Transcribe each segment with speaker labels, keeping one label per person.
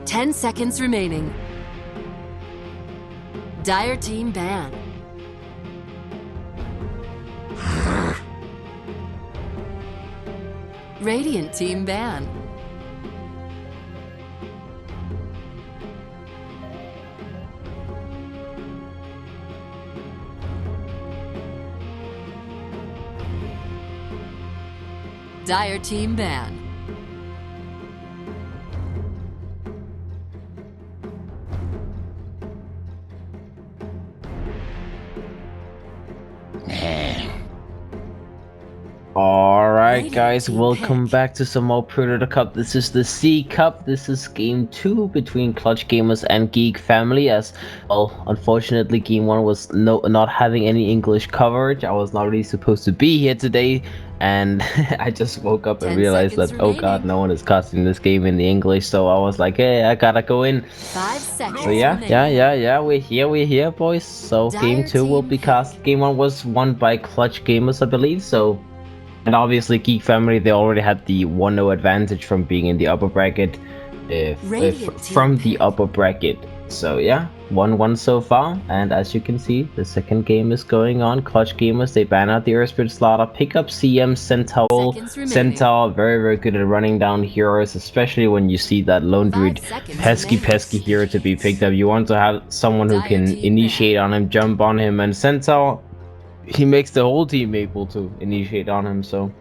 Speaker 1: 10 seconds remaining. Dire team ban. Radiant team ban. Dire team ban.
Speaker 2: Alright guys, welcome back to some more ProDota Cup. This is the C Cup. This is game 2 between Clutch Gamers and Geek Family, as well, unfortunately game 1 was not having any English coverage. I was not really supposed to be here today, and I just woke up and realized that remaining. Oh god, no one is casting this game in the English, so I was like, hey, I gotta go in.
Speaker 1: 5 seconds.
Speaker 2: So yeah, we're here boys. So game 2 will be cast. Game 1 was won by Clutch Gamers, I believe, so. And obviously, Geek Family, they already had the 1-0 advantage from being in the upper bracket, from the upper bracket. So yeah, 1-1 so far. And as you can see, the second game is going on. Clutch Gamers, they ban out the Earthspirit Slaughter, pick up CM Centaur. Centaur, very good at running down heroes, especially when you see that Lone Druid pesky hero to be picked up. You want to have someone who can initiate on him, jump on him, and Centaur, he makes the whole team able to initiate on him, so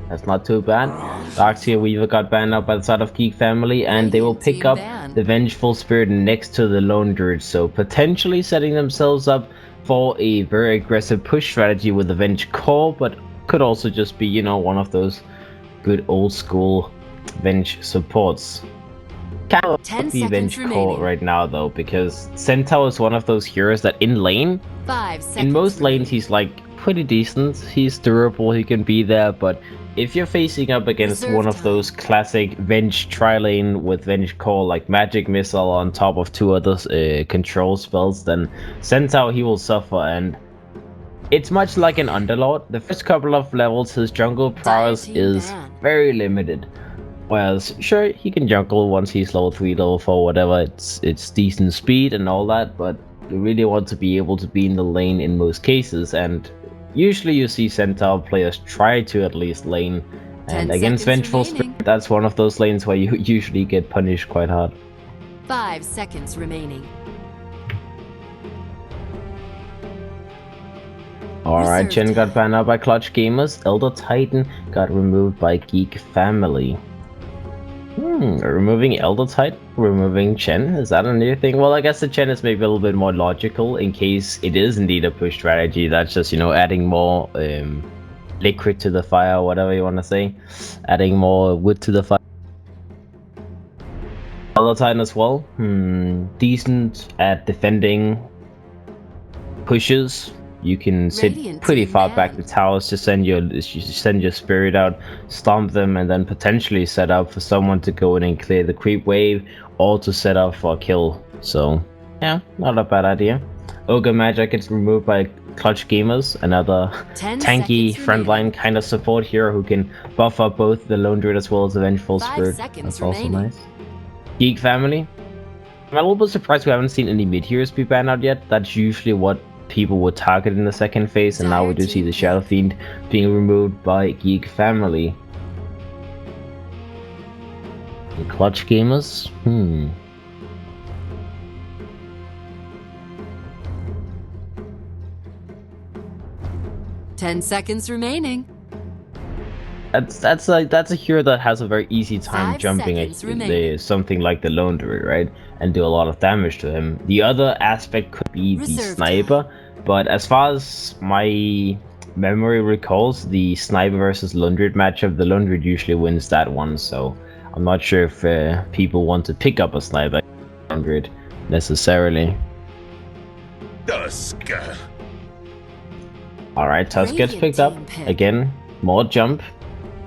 Speaker 2: that's not too bad. Darkseer Weaver got banned out by the side of Geek Family, and they will pick up the Vengeful Spirit next to the Lone Druid, so potentially setting themselves up for a very aggressive push strategy with the Venge Core, but could also just be, you know, one of those good old school Venge supports. Can't be Venge Core right now though, because Centaur is one of those heroes that in lane, in most lanes he's like pretty decent, he's durable, he can be there, but if you're facing up against one of those classic Venge tri-lane with Venge Core like Magic Missile on top of 2 other control spells, then Centaur, he will suffer. And it's much like an Underlord. The first couple of levels his jungle prowess is very limited. Whereas, sure, he can jungle once he's level 3, level 4, whatever, it's decent speed and all that, but you really want to be able to be in the lane in most cases, and usually you see Centaur players try to at least lane, and against Vengeful Spirit, that's one of those lanes where you usually get punished quite hard.
Speaker 1: 5 seconds remaining.
Speaker 2: Alright, Chen got banned out by Clutch Gamers, Elder Titan got removed by Geek Family. Removing Elder Titan, removing Chen, is that a new thing? Well, I guess the Chen is maybe a little bit more logical in case it is indeed a push strategy. That's just, you know, adding more liquid to the fire, whatever you want to say. Adding more wood to the fire. Elder Titan as well, decent at defending pushes. You can sit pretty far back the towers to send your spirit out, stomp them, and then potentially set up for someone to go in and clear the creep wave, or to set up for a kill. So yeah, not a bad idea. Ogre Magic gets removed by Clutch Gamers, another tanky frontline kind of support hero who can buff up both the Lone Druid as well as the Vengeful Spirit. That's also nice. Geek Family, I'm a little bit surprised we haven't seen any mid heroes be banned out yet. That's usually what people would target in the second phase, and now we do see the Shadow Fiend being removed by Geek Family. The Clutch Gamers?
Speaker 1: 10 seconds remaining.
Speaker 2: That's a hero that has a very easy time jumping something like the Lone Druid, right? And do a lot of damage to him. The other aspect could be the sniper, but as far as my memory recalls, the sniper versus Lone Druid matchup, the Lone Druid usually wins that one, so I'm not sure if people want to pick up a sniper Lone Druid necessarily.
Speaker 3: Tusk.
Speaker 2: Alright, Tusk gets picked up. Again, more jump.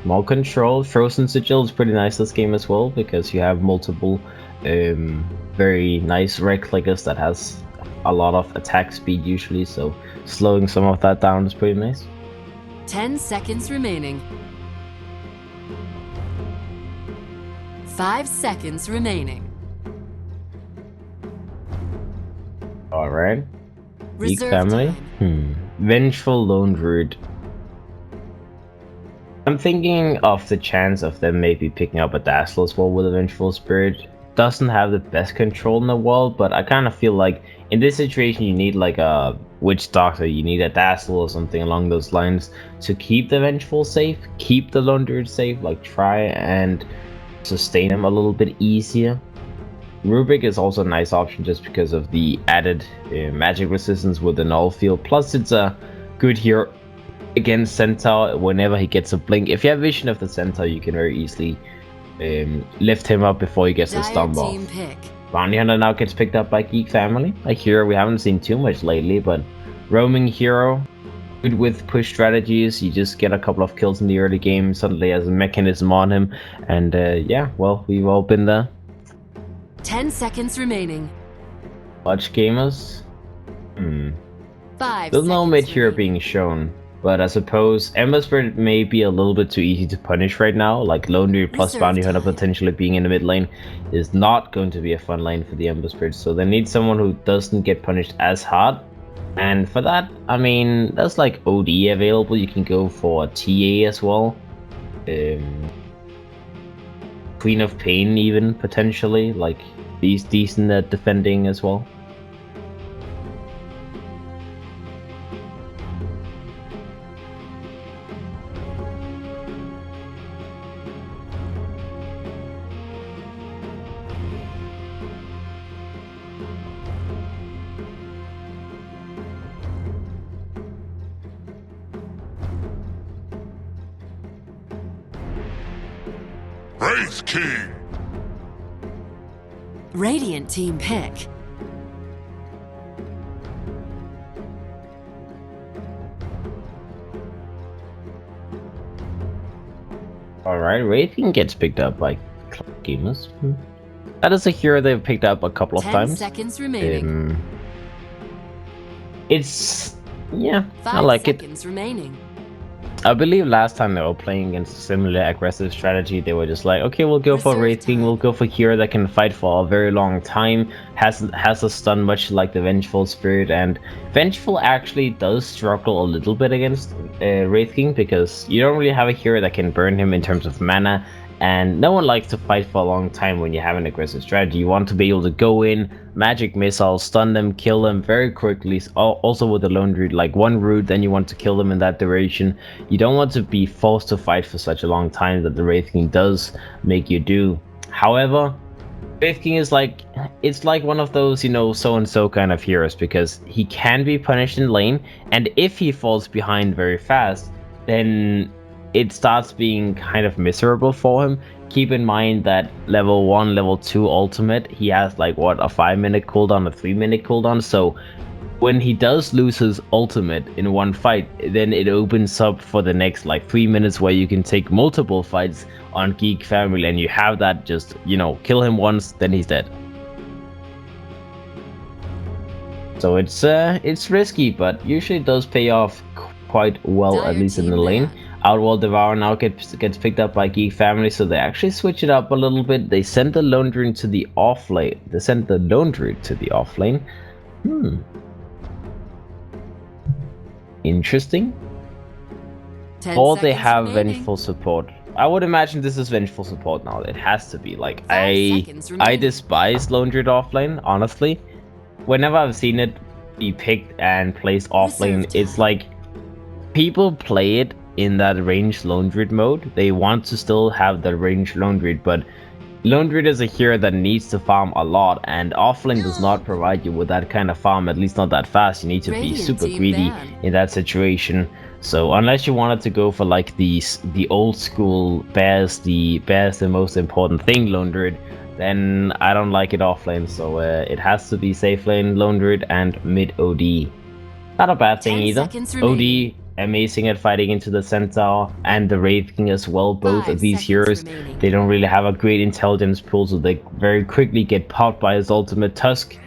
Speaker 2: More control. Frozen Sigil is pretty nice this game as well, because you have multiple very nice red clickers that has a lot of attack speed usually, so slowing some of that down is pretty nice.
Speaker 1: 10 seconds remaining. 5 seconds remaining.
Speaker 2: Alright. Geek
Speaker 1: Reserve
Speaker 2: family.
Speaker 1: time.
Speaker 2: Vengeful Lone Druid. I'm thinking of the chance of them maybe picking up a Dazzle as well with a Vengeful Spirit. Doesn't have the best control in the world, but I kind of feel like in this situation you need like a Witch Doctor, you need a Dazzle or something along those lines to keep the Vengeful safe, keep the Lone Druid safe, like try and sustain him a little bit easier. Rubik is also a nice option just because of the added magic resistance with the null field. Plus, it's a good hero against Centaur whenever he gets a blink. If you have vision of the Centaur, you can very easily lift him up before he gets the stomp off. Bounty Hunter now gets picked up by Geek family. A hero we haven't seen too much lately, but roaming hero, good with push strategies. You just get a couple of kills in the early game, suddenly has a mechanism on him, and yeah, well, we've all been there.
Speaker 1: 10 seconds remaining.
Speaker 2: Clutch gamers?
Speaker 1: 5
Speaker 2: Still no
Speaker 1: seconds
Speaker 2: mid hero
Speaker 1: remaining.
Speaker 2: being shown, but I suppose Ember Spirit may be a little bit too easy to punish right now. Like Lone Druid plus
Speaker 1: Reserve
Speaker 2: Bounty Hunter
Speaker 1: time.
Speaker 2: potentially being in the mid lane is not going to be a fun lane for the Ember Spirit, so they need someone who doesn't get punished as hard. And for that, I mean, there's like OD available. You can go for TA as well. Queen of Pain even, potentially. Like, he's decent at defending as well.
Speaker 3: Wraith King!
Speaker 1: Radiant team pick.
Speaker 2: Alright, Wraithing gets picked up by gamers. That is a hero they've picked up a couple of
Speaker 1: 10
Speaker 2: times.
Speaker 1: seconds remaining.
Speaker 2: It's... yeah,
Speaker 1: 5
Speaker 2: I like it.
Speaker 1: seconds remaining.
Speaker 2: I believe last time they were playing against a similar aggressive strategy, they were just like, okay, we'll go for
Speaker 1: Reserve
Speaker 2: Wraithing,
Speaker 1: time.
Speaker 2: we'll go for hero that can fight for a very long time, has a stun much like the Vengeful Spirit, and Vengeful actually does struggle a little bit against Wraithing because you don't really have a hero that can burn him in terms of mana, and no one likes to fight for a long time when you have an aggressive strategy. You want to be able to go in, magic missile, stun them, kill them very quickly. Also with the Lone Druid, like one route, then you want to kill them in that duration. You don't want to be forced to fight for such a long time that the Wraith King does make you do. However, Wraith King is like, it's like one of those, you know, so-and-so kind of heroes, because he can be punished in lane, and if he falls behind very fast, then it starts being kind of miserable for him. Keep in mind that level 1, level 2 ultimate, he has like what, a 5-minute cooldown, a 3-minute cooldown, so when he does lose his ultimate in one fight, then it opens up for the next like 3 minutes where you can take multiple fights on Geek family, and you have that just, you know, kill him once, then he's dead. So it's risky, but usually does pay off quite well, at least in the lane. Outworld Devourer now gets picked up by Geek family, so they actually switch it up a little bit. They send the Lone Druid to the off lane. Interesting. Or they have
Speaker 1: remaining.
Speaker 2: Vengeful support. I would imagine this is Vengeful support now. It has to be. Like,
Speaker 1: 5 seconds
Speaker 2: I
Speaker 1: remaining.
Speaker 2: despise Lone Druid offlane, honestly. Whenever I've seen it be picked and placed offlane,
Speaker 1: Reserve
Speaker 2: it's
Speaker 1: time.
Speaker 2: like people play it in that ranged Lone Druid mode. They want to still have the ranged Lone Druid, but Lone Druid is a hero that needs to farm a lot, and offlane does not provide you with that kind of farm, at least not that fast. You need to be
Speaker 1: Radiant
Speaker 2: super
Speaker 1: team
Speaker 2: greedy
Speaker 1: ban.
Speaker 2: in that situation. So unless you wanted to go for like the old school bears the most important thing Lone Druid, then I don't like it offlane. So it has to be safe lane Lone Druid and mid OD. Not a bad thing
Speaker 1: 10
Speaker 2: either.
Speaker 1: seconds remaining.
Speaker 2: OD amazing at fighting into the Centaur and the Wraith King as well. Both
Speaker 1: 5
Speaker 2: of these
Speaker 1: seconds
Speaker 2: heroes,
Speaker 1: remaining.
Speaker 2: they don't really have a great intelligence pool, so they very quickly get popped by his ultimate Tusk.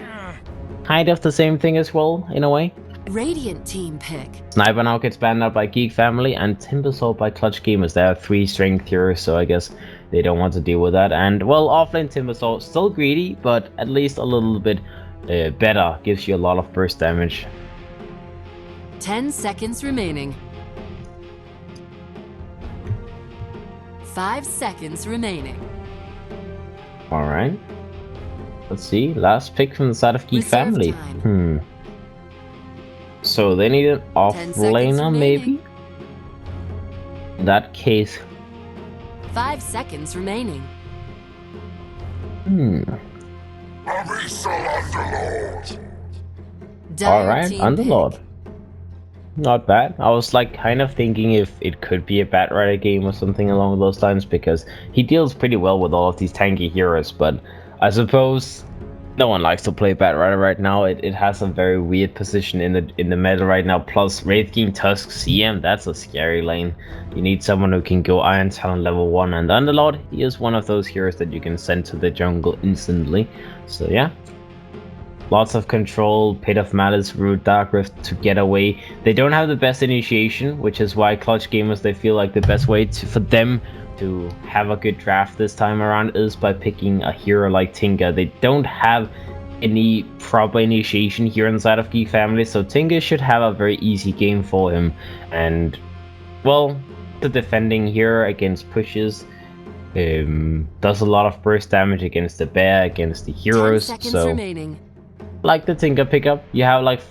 Speaker 2: Kind of the same thing as well, in a way.
Speaker 1: Radiant team pick.
Speaker 2: Sniper now gets banned out by Geek family, and Timbersaw by Clutch Gamers. They have 3 strength heroes, so I guess They don't want to deal with that. And well, offlane Timbersaw still greedy, but at least a little bit better. Gives you a lot of burst damage.
Speaker 1: 10 seconds remaining. 5 seconds remaining.
Speaker 2: All right. Let's see. Last pick from the side of Geek
Speaker 1: Reserve
Speaker 2: family.
Speaker 1: time.
Speaker 2: So they need an
Speaker 1: 10
Speaker 2: offlaner,
Speaker 1: seconds
Speaker 2: maybe. In that case.
Speaker 1: 5 seconds remaining.
Speaker 3: Abyssal Underlord.
Speaker 2: All right,
Speaker 1: Team
Speaker 2: Underlord.
Speaker 1: pick.
Speaker 2: Not bad. I was like kind of thinking if it could be a Batrider game or something along those lines, because he deals pretty well with all of these tanky heroes, but I suppose no one likes to play Batrider right now. It has a very weird position in the meta right now. Plus Wraith King, Tusk, CM, that's a scary lane. You need someone who can go Iron Talon level 1, and Underlord, he is one of those heroes that you can send to the jungle instantly. So yeah. Lots of control, Pit of Malice, Root, Dark Rift to get away. They don't have the best initiation, which is why clutch gamers, they feel like the best way for them to have a good draft this time around is by picking a hero like Tinker. They don't have any proper initiation here inside of Geek family, so Tinker should have a very easy game for him. And well, the defending here against pushes does a lot of burst damage against the bear, against the
Speaker 1: 10
Speaker 2: heroes.
Speaker 1: seconds
Speaker 2: So
Speaker 1: remaining.
Speaker 2: like the Tinker pickup, you have like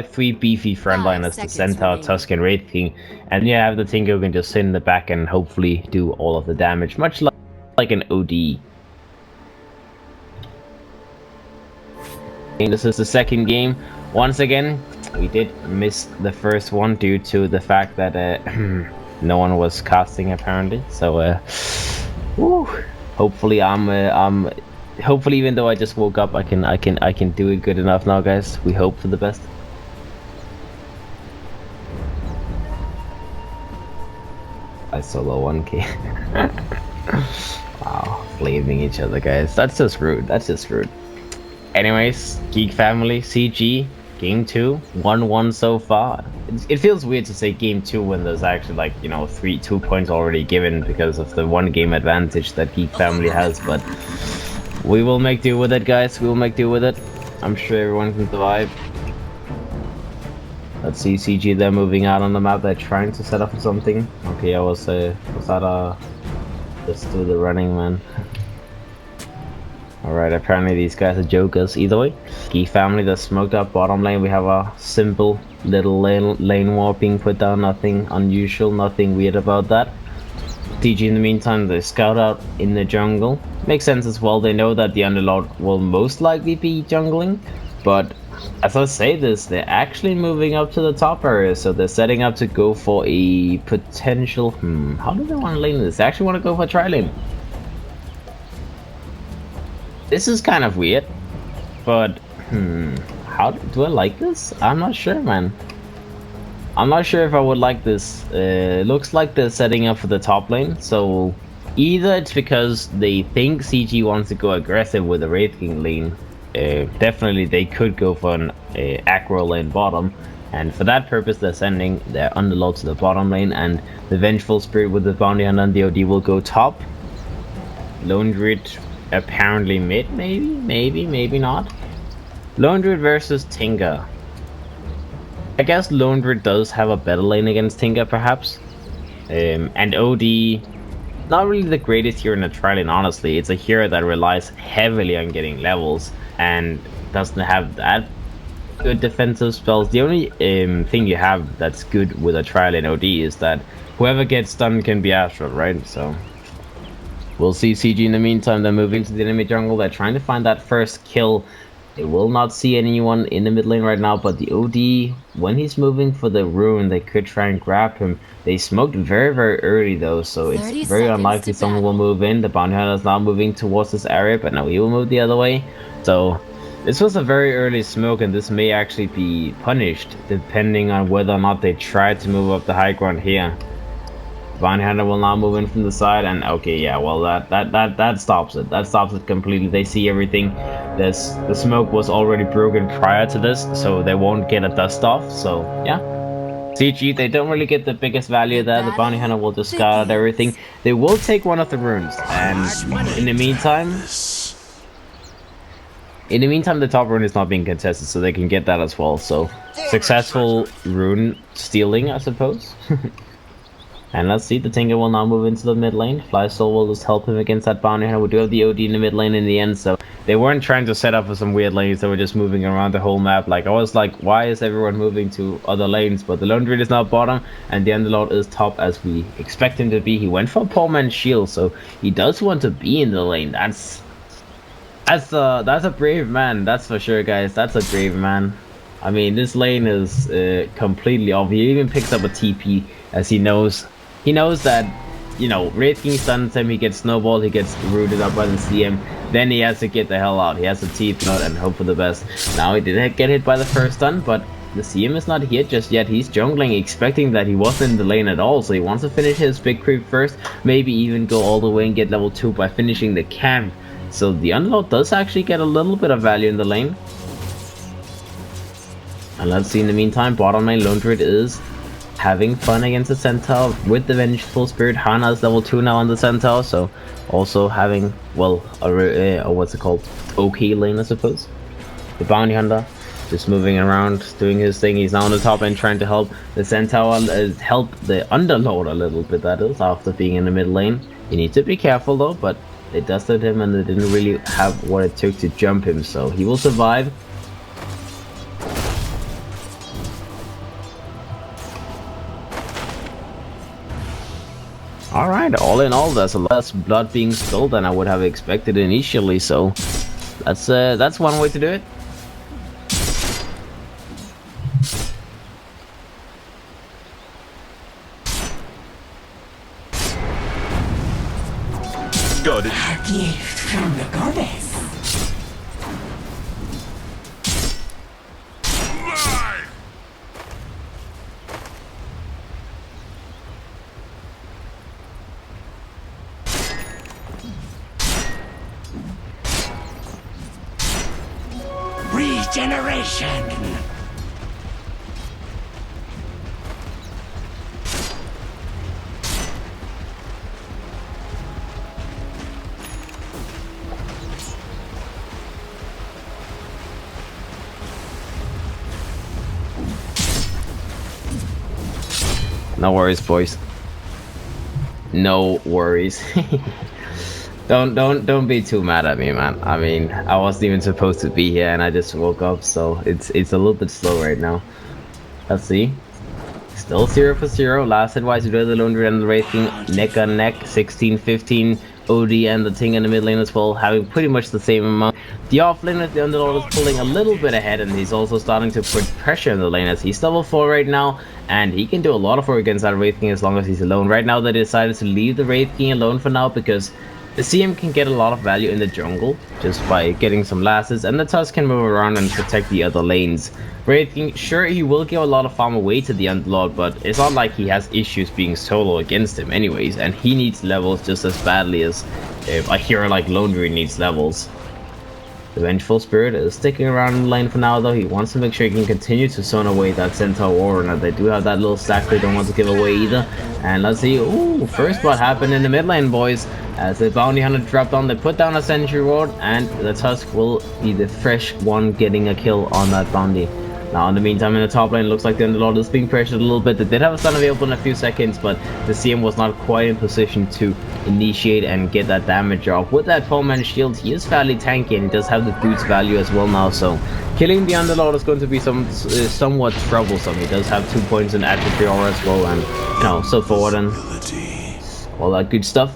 Speaker 2: 3 beefy frontliners, the
Speaker 1: seconds
Speaker 2: Centaur,
Speaker 1: remaining.
Speaker 2: Tusk, and Wraith King, and you have the Tinker who can just sit in the back and hopefully do all of the damage, much like an OD. And this is the second game. Once again, we did miss the first one due to the fact that no one was casting apparently. So, hopefully hopefully, even though I just woke up, I can do it good enough now, guys. We hope for the best. I solo 1k. Wow, flaming each other, guys. That's just rude. That's just rude. Anyways, Geek family, CG, game 2, 1-1 so far. It feels weird to say game 2 when there's actually like, you know, 2 points already given because of the 1 game advantage that Geek family has, but we will make do with it, guys. We will make do with it. I'm sure everyone can survive. Let's see, CG, they're moving out on the map. They're trying to set up something. Okay, was that just do the running, man. Alright, apparently these guys are jokers. Either way, Geek family, the smoked up bottom lane. We have a simple little lane war being put down. Nothing unusual, nothing weird about that. DG in the meantime, they scout out in the jungle. Makes sense as well. They know that the Underlord will most likely be jungling, but as I say this, they're actually moving up to the top area, so they're setting up to go for a potential. How do they want to lane this? They actually want to go for a tri-lane. This is kind of weird, but how do I like this? I'm not sure, man. I'm not sure if I would like this. Looks like they're setting up for the top lane, so either it's because they think CG wants to go aggressive with the Wraith King lane. Definitely they could go for an aggro lane bottom, and for that purpose they're sending their Underlord to the bottom lane, and the Vengeful Spirit with the Bounty Hunter and the OD will go top. Lone Druid apparently mid, maybe not. Lone Druid versus Tinker. I guess Lone Druid does have a better lane against Tinker, perhaps. And OD, not really the greatest hero in the tri-lane, honestly. It's a hero that relies heavily on getting levels and doesn't have that good defensive spells. The only thing you have that's good with a tri-lane OD is that whoever gets stunned can be Astral, right? So we'll see. CG in the meantime, they're moving to the enemy jungle. They're trying to find that first kill. They will not see anyone in the mid lane right now, but the OD, when he's moving for the rune, they could try and grab him. They smoked very, very early though, so it's very unlikely someone will move in. The Bounty Hunter is now moving towards this area, but now he will move the other way. So this was a very early smoke, and this may actually be punished, depending on whether or not they try to move up the high ground here. Bounty Hunter will now move in from the side, and okay, yeah, well that stops it. That stops it completely. They see everything. The smoke was already broken prior to this, so they won't get a dust off. So yeah, CG, they don't really get the biggest value there. The bounty hunter will just scout out everything. They will take one of the runes, and in the meantime, the top rune is not being contested, so they can get that as well. So successful rune stealing, I suppose. And let's see, the Tinker will now move into the mid lane. Flysol will just help him against that bounty hunter. We do have the OD in the mid lane in the end, so they weren't trying to set up for some weird lanes. They were just moving around the whole map. Like, I was like, why is everyone moving to other lanes? But the Lone Druid is now bottom, and the Underlord is top as we expect him to be. He went for Poor Man's Shield, so he does want to be in the lane. That's a brave man, that's for sure, guys. That's a brave man. I mean, this lane is completely off. He even picks up a TP as he knows that, you know, Wraith King stuns him, he gets snowballed, he gets rooted up by the CM, then he has to get the hell out. He has to TP out and hope for the best. Now he did get hit by the first stun, but the CM is not here just yet. He's jungling, expecting that he wasn't in the lane at all, so he wants to finish his big creep first, maybe even go all the way and get level 2 by finishing the camp. So the Underlord does actually get a little bit of value in the lane. And let's see, in the meantime, bottom lane Lone Druid is having fun against the Centaur with the Vengeful Spirit. Hana is level 2 now on the Centaur, so also having, well, what's it called? Okay lane, I suppose. The Bounty Hunter just moving around, doing his thing. He's now on the top lane trying to help the Centaur, help the Underlord a little bit, that is, after being in the mid lane. You need to be careful though, but they dusted him and they didn't really have what it took to jump him, so he will survive. Alright, all in all, there's a lot less blood being spilled than I would have expected initially, so that's one way to do it.
Speaker 3: Got it.
Speaker 4: A gift from the goddess.
Speaker 3: Live!
Speaker 4: Regeneration.
Speaker 2: No worries, boys. No worries. Don't be too mad at me, man. I mean, I wasn't even supposed to be here and I just woke up, so it's a little bit slow right now. Let's see. Still 0 for 0. Last advice, we do the Lone Druid and the Wraith King neck on neck. 16-15. OD and the Ting in the mid lane as well, having pretty much the same amount. The off lane with the Underlord is pulling a little bit ahead, and he's also starting to put pressure in the lane as he's level 4 right now, and he can do a lot of work against that Wraith King as long as he's alone. Right now they decided to leave the Wraith King alone for now because the CM can get a lot of value in the jungle just by getting some lasses, and the Tusk can move around and protect the other lanes. Wraith King, sure, he will give a lot of farm away to the Underlord, but it's not like he has issues being solo against him anyways, and he needs levels just as badly as a hero like Lone Druid needs levels. The Vengeful Spirit is sticking around in the lane for now though. He wants to make sure he can continue to zone away that Centaur Warrior. They do have that little stack they don't want to give away either. And let's see, ooh, first what happened in the mid lane, boys. As the Bounty Hunter dropped on, they put down a Sentry Ward, and the Tusk will be the fresh one getting a kill on that Bounty. Now, in the meantime, in the top lane, it looks like the Underlord is being pressured a little bit. They did have a stun available in a few seconds, but the CM was not quite in position to initiate and get that damage off. With that Poor Man's Shield, he is fairly tanky, and he does have the boots value as well now, so killing the Underlord is going to be somewhat troublesome. He does have 2 points in attribute aura as well, and, you know, so forward and all that good stuff.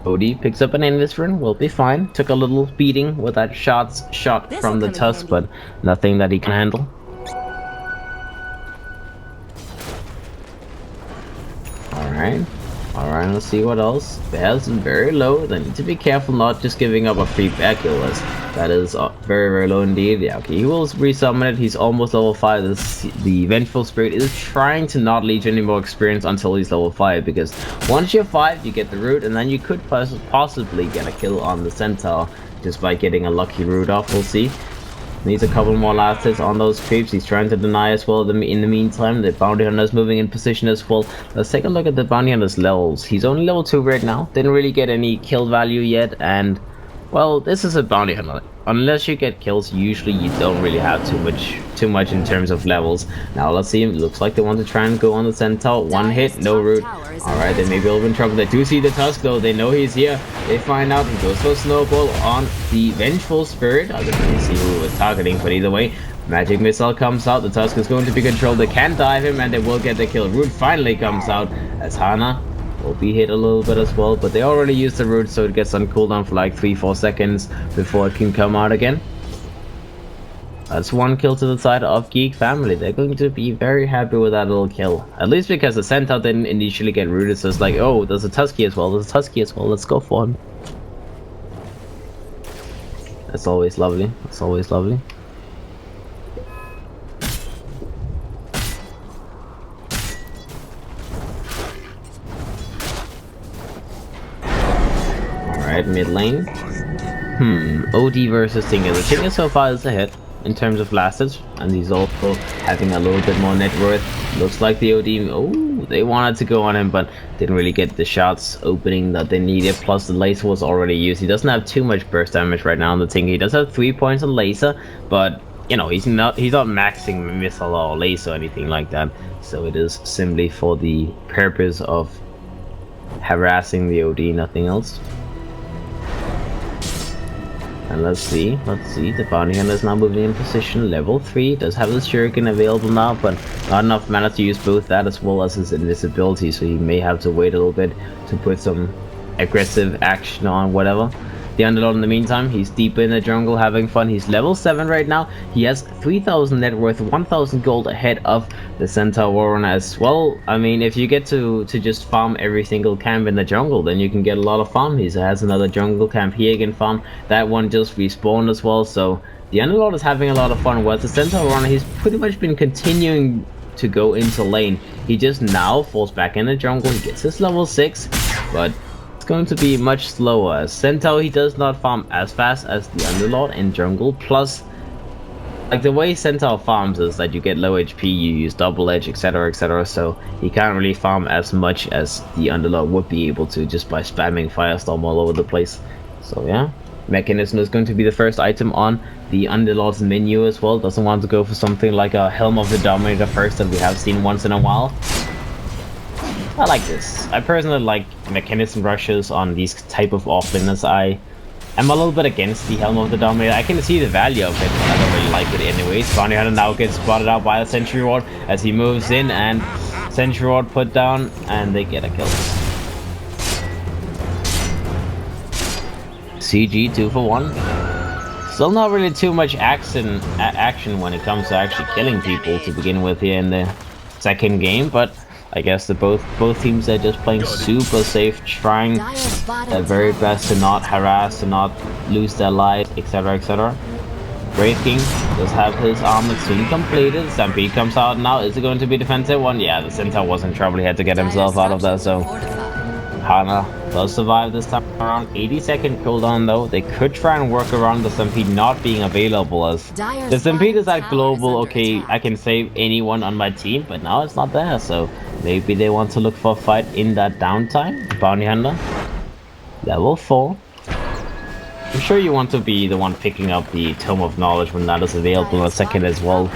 Speaker 2: OD picks up an Invis rune, will be fine. Took a little beating with that shot from the Tusk, but nothing that he can handle. Alright, let's see what else. Bears is very low. They need to be careful not just giving up a free back kill. That is very, very low indeed. Yeah, okay, he will resummon it. He's almost level 5. The Vengeful Spirit is trying to not leech any more experience until he's level 5, because once you're 5, you get the root, and then you could possibly get a kill on the Centaur just by getting a lucky root off. We'll see. Needs a couple more last hits on those creeps. He's trying to deny as well. In the meantime, the bounty hunter is moving in position as well. Let's take a look at the bounty hunter's levels. He's only level 2 right now. Didn't really get any kill value yet, and well, this is a bounty hunter. Unless you get kills, usually you don't really have too much in terms of levels. Now let's see. It looks like they want to try and go on the centaur. One hit, no root. Alright, they may be a little in trouble. They do see the tusk though. They know he's here. They find out. He goes for a snowball on the vengeful spirit. I didn't really see who he was targeting, but either way, magic missile comes out. The tusk is going to be controlled. They can dive him and they will get the kill. Root finally comes out as Hana will be hit a little bit as well, but they already used the root, so it gets on cooldown for like 3-4 seconds before it can come out again. That's one kill to the side of Geek family. They're going to be very happy with that little kill, at least because the centaur didn't initially get rooted, so it's like, oh, there's a tusky as well, let's go for him. That's always lovely. Mid lane. OD versus Tinker. The Tinker so far is a hit in terms of last hits, and he's also having a little bit more net worth. Looks like the OD, oh, they wanted to go on him, but didn't really get the shots opening that they needed. Plus the laser was already used. He doesn't have too much burst damage right now on the Tinker. He does have 3 points on laser, but you know, he's not maxing missile or laser or anything like that. So it is simply for the purpose of harassing the OD, nothing else. And let's see, the bounty hunter is now moving in position, level 3, does have the shuriken available now, but not enough mana to use both that as well as his invisibility, so he may have to wait a little bit to put some aggressive action on whatever. The Underlord in the meantime, he's deep in the jungle having fun. He's level 7 right now. He has 3,000 net worth, 1,000 gold ahead of the Centaur Warren as well. I mean, if you get to just farm every single camp in the jungle, then you can get a lot of farm. He has another jungle camp here he can farm. That one just respawned as well, so the Underlord is having a lot of fun. Whereas the Centaur Warren, he's pretty much been continuing to go into lane. He just now falls back in the jungle. He gets his level 6, but going to be much slower. Centaur, he does not farm as fast as the Underlord in jungle, plus like the way Centaur farms is that you get low HP, you use double edge, etc, so he can't really farm as much as the Underlord would be able to just by spamming Firestorm all over the place. So yeah, Mechanism is going to be the first item on the Underlord's menu as well. Doesn't want to go for something like a Helm of the Dominator first that we have seen once in a while. I like this. I personally like Mechanism rushes on these type of offlaners. I am a little bit against the Helm of the Dominator. I can see the value of it, but I don't really like it anyways. Bounty Hunter now gets spotted out by the Sentry Ward as he moves in, and Sentry Ward put down, and they get a kill. CG 2 for 1. Still not really too much action when it comes to actually killing people to begin with here in the second game, but I guess both teams are just playing super safe, trying their very best to not harass, to not lose their lives, etc. Wraith King does have his armor soon completed. Stampede comes out now. Is it going to be defensive one? Yeah, the Centaur was in trouble. He had to get himself out of that, so Hana does survive this time around. 80-second cooldown though. They could try and work around the Stampede not being available, as the Stampede is at global. Okay, I can save anyone on my team, but now it's not there, so maybe they want to look for a fight in that downtime. Bounty Hunter, level 4. I'm sure you want to be the one picking up the Tome of Knowledge when that is available in a second as well.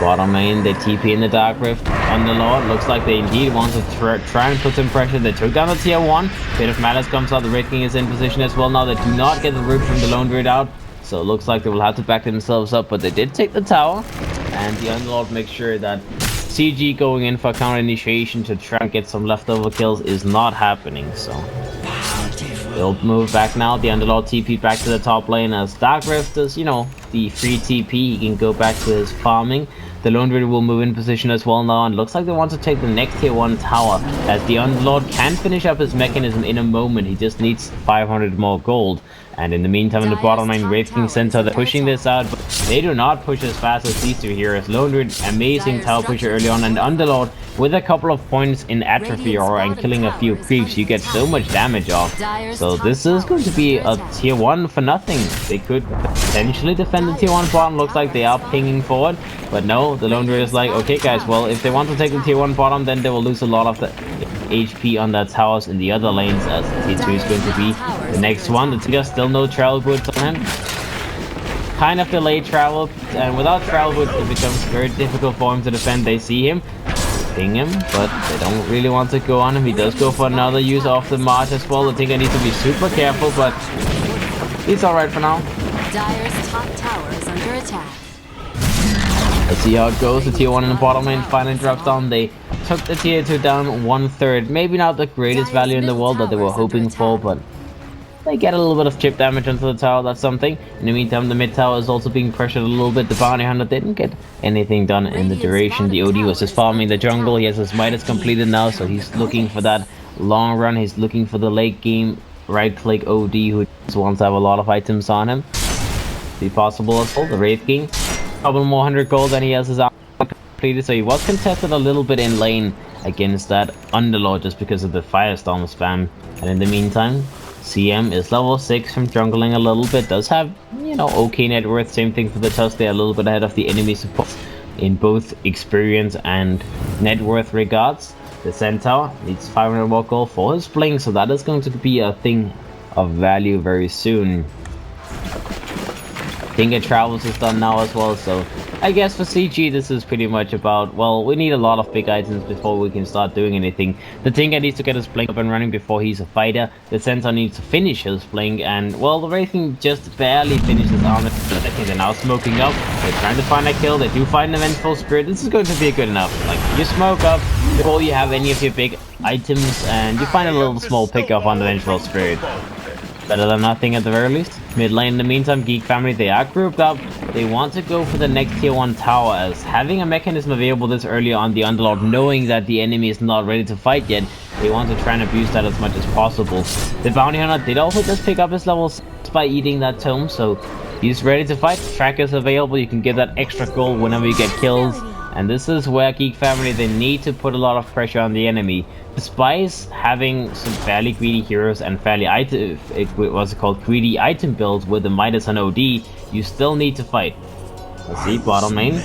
Speaker 2: Bottom lane, they TP in the Dark Rift. Underlord, looks like they indeed want to try and put some pressure. They took down the tier 1. Bit of Malice comes out. The Wraith King is in position as well now. They do not get the root from the Lone Druid out, so it looks like they will have to back themselves up, but they did take the tower. And the Underlord makes sure that CG going in for counter initiation to try and get some leftover kills is not happening, so they'll move back now. The Underlord TP back to the top lane as Dark Rift does, you know, the free TP. He can go back to his farming. The Lone Druid will move in position as well now, and looks like they want to take the next tier 1 tower, as the Underlord can finish up his Mechanism in a moment. He just needs 500 more gold. And in the meantime, in the bottom lane, Wraith King Centaur, they're pushing this out, but they do not push as fast as these two heroes. Lone Druid, amazing tower pusher early on, and Underlord with a couple of points in Atrophy Aura and killing a few creeps, you get so much damage off. So this is going to be a tier 1 for nothing. They could potentially defend the tier 1 bottom. Looks like they are pinging forward, but no, the Lone Druid is like, okay guys, well, if they want to take the tier 1 bottom, then they will lose a lot of the HP on that towers in the other lanes, as tier 2 is going to be the next one. The Tiga still no travel boots on him. Kind of delayed travel, and without travel boots it becomes very difficult for him to defend. They see him, ping him, but they don't really want to go on him. He does go for another use of the March as well. I think I need to be super careful, but he's alright for now.
Speaker 1: Dire's top tower is under attack.
Speaker 2: Let's see how it goes. The tier 1 in the bottom lane finally drops down. They took the tier 2 down 1/3. Maybe not the greatest value in the world that they were hoping for, but they get a little bit of chip damage onto the tower. That's something. In the meantime, the mid tower is also being pressured a little bit. The bounty hunter didn't get anything done in the duration. The OD was just farming the jungle. He has his Midas completed now, so he's looking for that long run. He's looking for the late game right click OD who just wants to have a lot of items on him. Be possible as well. The Wraith King, couple more 100 gold than he has his armor completed, so he was contested a little bit in lane against that Underlord just because of the Firestorm spam. And in the meantime, CM is level 6 from jungling a little bit, does have, you know, okay net worth. Same thing for the Tusk, they're a little bit ahead of the enemy support in both experience and net worth regards. The Centaur needs 500 more gold for his blink, so that is going to be a thing of value very soon. Tinker Travels is done now as well, so I guess for CG this is pretty much about, well, we need a lot of big items before we can start doing anything. The Tinker needs to get his blink up and running before he's a fighter. The Centaur needs to finish his blink, and well, the Wraith King just barely finishes armor. I think they're now smoking up. They're trying to find a kill. They do find an Vengeful Spirit. This is going to be good enough. Like, you smoke up before you have any of your big items, and you find a little small pickup on the Vengeful Spirit. Better than nothing at the very least. Mid lane in the meantime, Geek family, they are grouped up. They want to go for the next tier 1 tower, as having a mechanism available this early on the Underlord, knowing that the enemy is not ready to fight yet, they want to try and abuse that as much as possible. The bounty hunter did also just pick up his level 6 by eating that tome, so he's ready to fight. Track is available, you can get that extra gold whenever you get kills. And this is where Geek family, they need to put a lot of pressure on the enemy. Despite having some fairly greedy heroes and fairly greedy item builds with the Midas and OD, you still need to fight. Let's see, bottom lane.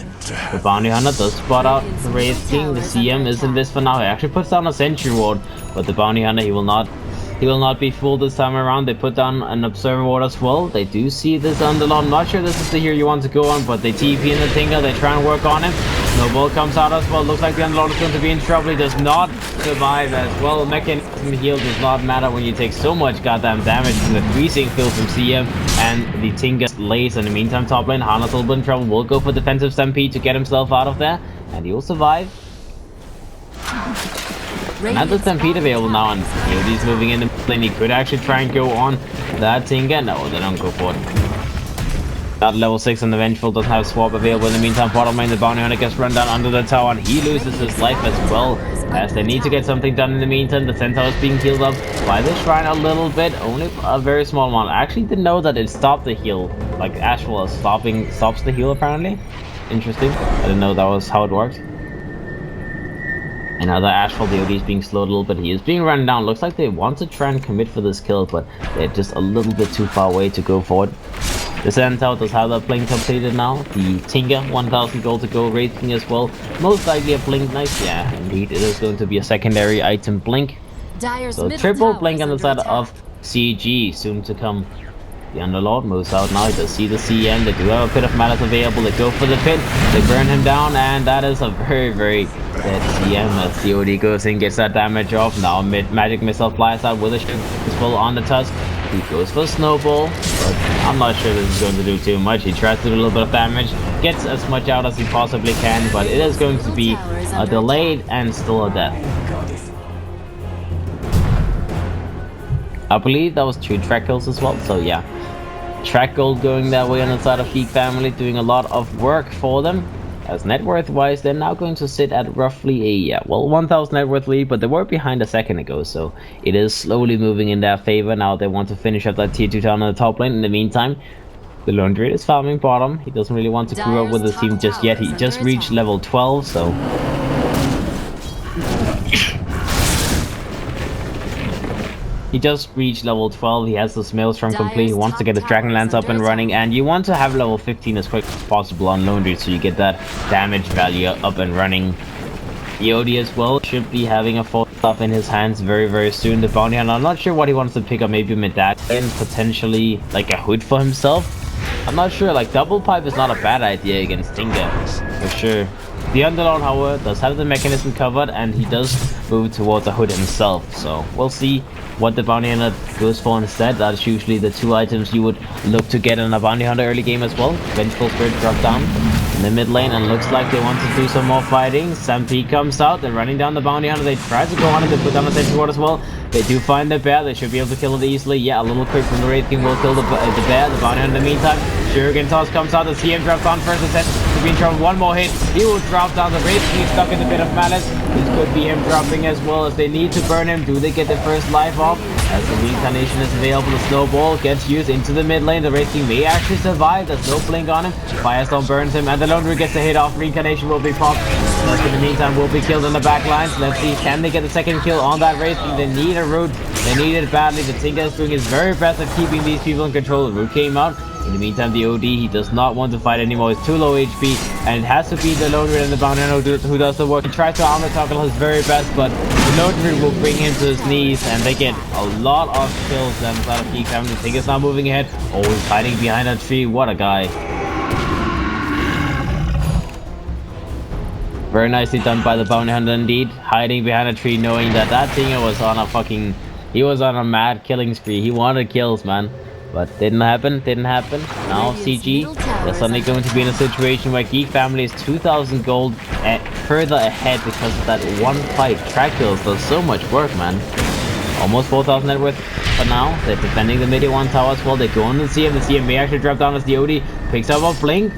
Speaker 2: The bounty hunter does spot out the Wraith King. The CM is in this for now. He actually puts down a sentry ward, but the bounty hunter, he will not be fooled this time around. They put down an observer ward as well. They do see this Underlord. I'm not sure this is the hero you want to go on, but they TP in the Tinker. They try and work on him. Snowball comes out as well. Looks like the Underlord is going to be in trouble. He does not survive as well. Mechanism heal does not matter when you take so much goddamn damage from the freezing field from CM and the Tinker lays. In the meantime, top lane, Hana's a little bit in trouble. Will go for defensive stampede to get himself out of there, and he will survive. Another stampede available now, and he's moving in the lane. He could actually try and go on that Tinker. No, they don't go for it. That level 6 and the Vengeful doesn't have swap available. In the meantime, bottom lane, the bounty hunter gets run down under the tower, and he loses his life as well, as they need to get something done in the meantime. The Centaur is being healed up by the shrine a little bit, only a very small amount. I actually didn't know that it stopped the heal, like Ashwell stops the heal apparently. Interesting. I didn't know that was how it worked. Another Ashfall, the OD is being slowed a little bit. He is being run down. Looks like they want to try and commit for this kill, but they're just a little bit too far away to go for it. The Centaur does have that blink completed now. The Tinker, 1000 gold to go. Wraith King as well. Most likely a blink knife. Yeah, indeed, it is going to be a secondary item blink. So triple blink on the side of CG, soon to come. The Underlord moves out now. He does see the CM. They do have a pit of malice available. They go for the pit. They burn him down, and that is a very, very dead CM as the OD goes in, gets that damage off. Now magic missile flies out with a shield full on the Tusk. He goes for Snowball, but I'm not sure this is going to do too much. He tries to do a little bit of damage, gets as much out as he possibly can, but it is going to be a delayed and still a death. I believe that was 2 track kills as well, so yeah. Track gold going that way on the side of Geek family, doing a lot of work for them. As net worth wise, they're now going to sit at roughly a 1,000 net worth lead, but they were behind a second ago, so it is slowly moving in their favor. Now they want to finish up that tier 2 town on the top lane. In the meantime, the lone druid is farming bottom. He doesn't really want to crew up with his team just yet. He just reached level 12, so he just reached level 12. He has the Maelstrom complete. He wants to get his Dragonlance up and running, and you want to have level 15 as quick as possible on Lone Druid so you get that damage value up and running. EOD as well should be having a full stuff in his hands very soon. The bounty hunter, I'm not sure what he wants to pick up. Maybe medallion, potentially like a hood for himself. I'm not sure. Like double pipe is not a bad idea against Tinga for sure. The Underlord, however, does have the mechanism covered, and he does move towards a hood himself. So we'll see what the bounty hunter goes for instead. That's usually the two items you would look to get in a bounty hunter early game as well. Vengeful Spirit drop down in the mid lane, and looks like they want to do some more fighting. Stampede comes out. They're running down the bounty hunter. They try to go on it. They put down a sentry ward as well. They do find the bear. They should be able to kill it easily. Yeah, a little quick from the Wraith King will kill the bear. The bounty hunter in the meantime. Shuriken toss comes out. The CM drops on first. The set to be in trouble. One more hit. He will drop down. The Wraith King stuck in a bit of malice. This could be him dropping as well, as they need to burn him. Do they get the first life off? As the reincarnation is available, the snowball gets used into the mid lane. The Wraith King may actually survive. There's no blink on him. Firestorm burns him, and the Lone Druid gets a hit off. Reincarnation will be popped. But in the meantime, will be killed in the back lines. Let's see, can they get the second kill on that Wraith King? They need a root. They need it badly. The Tinker is doing his very best at keeping these people in control. The root came out. In the meantime, the OD, he does not want to fight anymore. He's too low HP, and it has to be the Lone Druid and the bounty hunter who does the work. He tries to armor tackle his very best, but the Lone Druid will bring him to his knees, and they get a lot of kills then out of Geek. The Tinker's now moving ahead. Oh, he's hiding behind a tree. What a guy. Very nicely done by the bounty hunter indeed. Hiding behind a tree, knowing that that Tinker was on a fucking... He was on a mad killing spree. He wanted kills, man. But didn't happen. Now CG, they're suddenly going to be in a situation where Geek family is 2,000 gold further ahead because of that one fight. Track kills does so much work, man. Almost 4,000 net worth. But now they're defending the mid 1 tower as well. They go on the CM. The CM may actually drop down as the OD picks up a blink.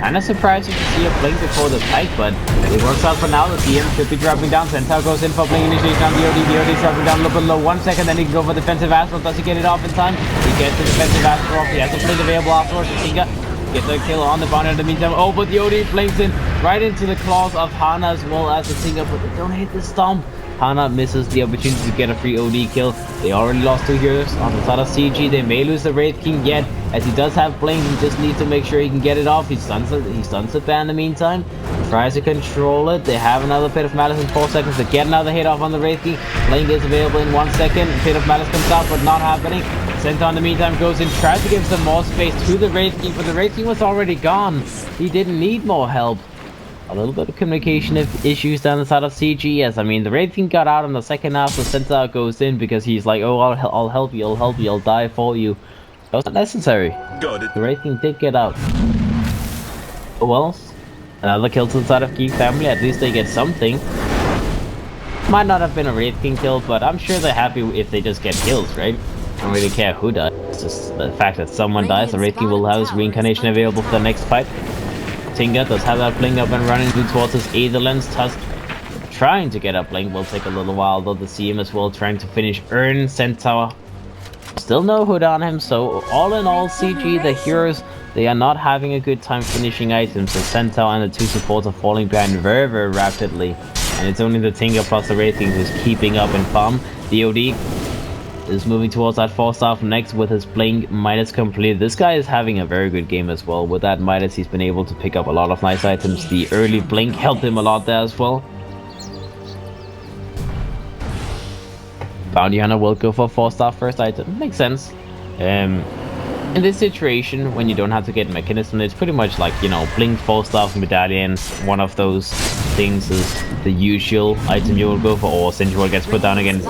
Speaker 2: Kinda surprising to see a blink before the fight, but it works out for now. The CM should be dropping down. Centaur goes in for blink initiation on the OD. The OD is dropping down a little bit low. 1 second, then he can go for defensive astral. Does he get it off in time? He gets the defensive astral off. He has a blink available afterwards. The Tinker get the kill on the bounty in the meantime. Oh, but the OD blinks in right into the claws of Hana as well as the Tinker, but they don't hit the stomp. Hana misses the opportunity to get a free OD kill. They already lost 2 heroes on the side of CG. They may lose the Wraith King yet, as he does have blink. He just needs to make sure he can get it off. He stuns the bear in the meantime. Tries to control it. They have another Pit of Malice in 4 seconds to get another hit off on the Wraith King. Blink is available in 1 second. Pit of Malice comes out, but not happening. Centaur in the meantime goes in, tries to give some more space to the Wraith King, but the Wraith King was already gone. He didn't need more help. A little bit of communication issues down the side of CG. Yes, I mean, the Wraith King got out in the second half. The Centaur goes in because he's like, oh, I'll help you, I'll die for you. That was not necessary. Got it. The Wraith King did get out. Oh well, another kill to the side of Geek family. At least they get something. Might not have been a Wraith King kill, but I'm sure they're happy if they just get kills, right? I don't really care who dies. It's just the fact that someone dies. The Wraith King will have his reincarnation available for the next fight. Tinga does have that blink up and running towards his Aetherlands. Tusk trying to get a blink will take a little while, though the CM as well trying to finish earn. Centaur still no hood on him, so all in all, CG, the heroes, they are not having a good time finishing items. The Centaur and the 2 supports are falling behind very rapidly, and it's only the Tinga plus the Wraith King who's keeping up in farm. The OD is moving towards that 4-star from next with his blink. Midas completed. This guy is having a very good game as well. With that Midas, he's been able to pick up a lot of nice items. The early blink helped him a lot there as well. Bounty Hunter will go for 4-star first item. Makes sense. In this situation, when you don't have to get mechanism, it's pretty much like, you know, blink 4-star medallions. One of those things is the usual item you will go for, or Sentinel gets put down against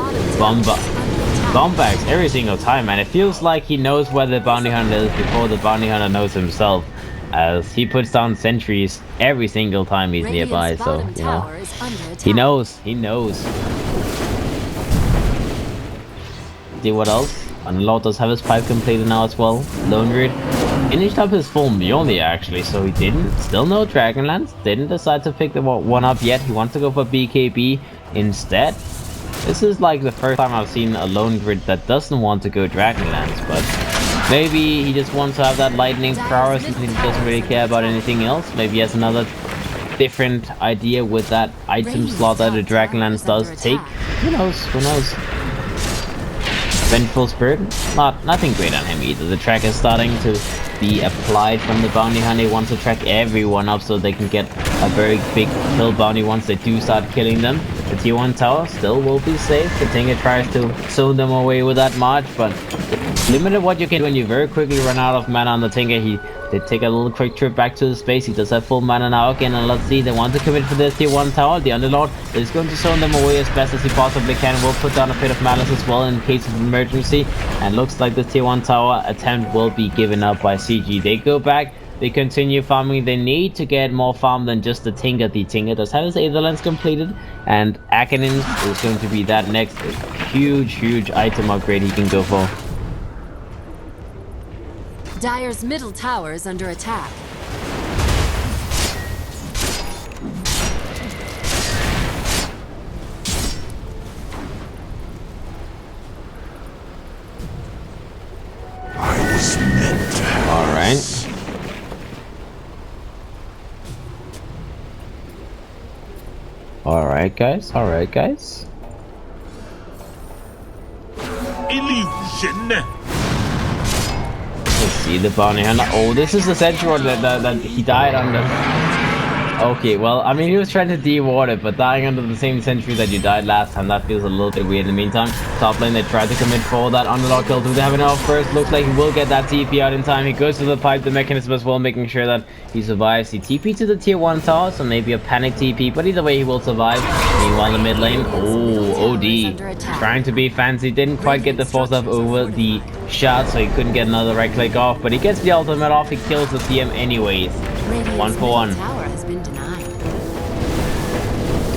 Speaker 2: Bombax every single time, and it feels like he knows where the bounty hunter is before the bounty hunter knows himself, as he puts down sentries every single time he's nearby. So, you know, he knows. See what else? Underlord does have his pipe completed now as well. Lone Druid finished up his full Mjolnir actually, so he didn't, still no Dragonlance, didn't decide to pick the one up yet. He wants to go for BKB instead. This is like the first time I've seen a lone grid that doesn't want to go Dragonlance, but maybe he just wants to have that lightning prowess and he doesn't really care about anything else. Maybe he has another different idea with that item slot that the Dragonlance does take. Who knows? Who knows? Vengeful Spirit, nothing great on him either. The track is starting to be applied from the bounty hunter. He wants to track everyone up so they can get a very big kill bounty once they do start killing them. The tier 1 tower still will be safe. The Tinker tries to zone them away with that march, but it's limited what you can do when you very quickly run out of mana on the Tinker. They take a little quick trip back to the space. He does have full mana now again, and let's see, they want to commit for this tier 1 tower. The Underlord is going to zone them away as best as he possibly can. Will put down a bit of malice as well in case of emergency, and looks like the tier 1 tower attempt will be given up by CG. They go back, they continue farming. They need to get more farm than just the Tinker. The Tinker does have his Aetherlands completed, and Akanin is going to be that next huge item upgrade he can go for.
Speaker 1: Dire's middle tower is under attack.
Speaker 3: I was meant to have
Speaker 2: Alright. Alright guys, alright guys.
Speaker 3: illusion.
Speaker 2: Let's see the bounty hunter. Oh, this is the central that he died under. Okay, well, I mean, he was trying to de-ward it, but dying under the same sentry that you died last time, that feels a little bit weird. In the meantime, top lane, they tried to commit for that underlord kill. Do they have enough first? Looks like he will get that TP out in time. He goes to the pipe, the mechanism as well, making sure that he survives. He TP to the tier 1 tower, so maybe a panic TP, but either way, he will survive. Meanwhile, in the mid lane, oh, OD. Trying to be fancy, didn't quite get the force up over the shot, so he couldn't get another right click off, but he gets the ultimate off. He kills the TM anyways. 1 for 1.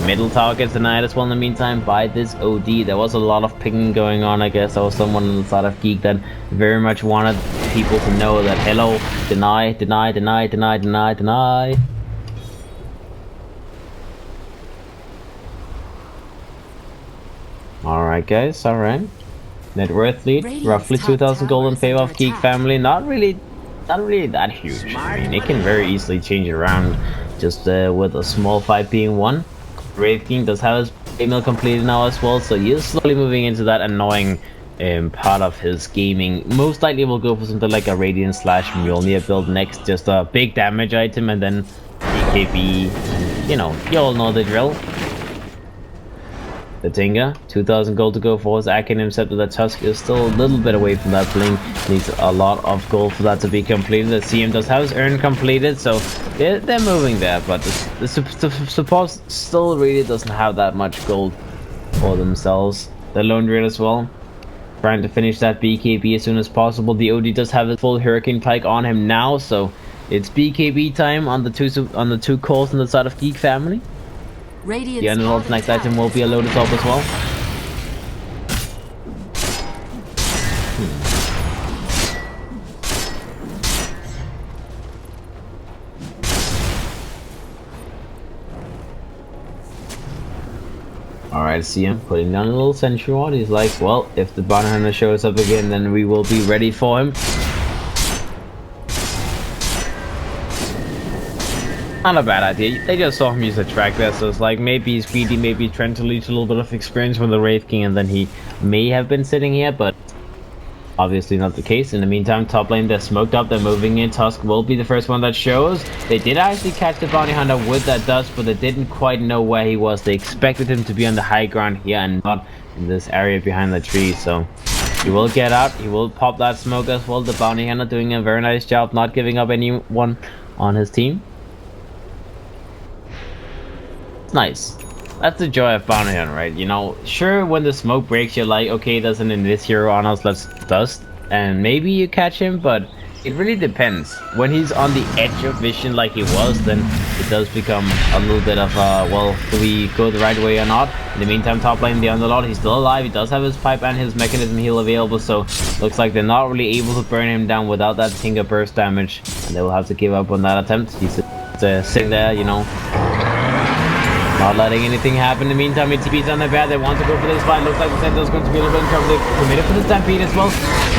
Speaker 2: Middle tower gets denied as well in the meantime by this OD. There was a lot of pinging going on, I guess. There was someone on the side of Geek that very much wanted people to know that, hello, deny, deny, deny, deny, deny, deny. Alright guys, alright. Net worth lead, roughly 2,000 gold in favor of Geek family. Not really that huge. I mean, it can very easily change it around just with a small fight being won. Wraith King does have his email completed now as well, so he is slowly moving into that annoying part of his gaming. Most likely will go for something like a Radiant / Mjolnir build next, just a big damage item and then BKB, and, you know, you all know the drill. The Tinker, 2,000 gold to go for his Akin himself, but the Tusk is still a little bit away from that blink. Needs a lot of gold for that to be completed. The CM does have his urn completed, so they're moving there, but the support still really doesn't have that much gold for themselves. The Lone Druid as well, trying to finish that BKB as soon as possible. The OD does have his full Hurricane Pike on him now, so it's BKB time on the two cores on the side of Geek family. The Underlord's next item will be a Lotus Orb as well. Alright, see him putting down a little sentry ward. He's like, well, if the bounty hunter shows up again, then we will be ready for him. Not a bad idea. They just saw him use a track there, so it's like maybe he's greedy, maybe he's trying to leech a little bit of experience from the Wraith King, and then he may have been sitting here, but obviously not the case. In the meantime, top lane, they're smoked up, they're moving in. Tusk will be the first one that shows. They did actually catch the bounty hunter with that dust, but they didn't quite know where he was. They expected him to be on the high ground here and not in this area behind the tree, so he will get out. He will pop that smoke as well. The bounty hunter doing a very nice job not giving up anyone on his team. Nice. That's the joy of bounty hunter, right? You know, sure, when the smoke breaks, you're like, okay, there's an Invis hero on us, let's dust, and maybe you catch him, but It really depends. When he's on the edge of vision like he was, then it does become a little bit of well, do we go the right way or not? In the meantime, top lane, the Underlord, he's still alive. He does have his pipe and his mechanism heal available, so looks like they're not really able to burn him down without that Tinker burst damage, and they will have to give up on that attempt. He's sitting there, you know, not letting anything happen. In the meantime, TP's on the bad. They want to go for this fight. Looks like the Sentinel's going to be a little bit in trouble. They've committed for the Stampede as well.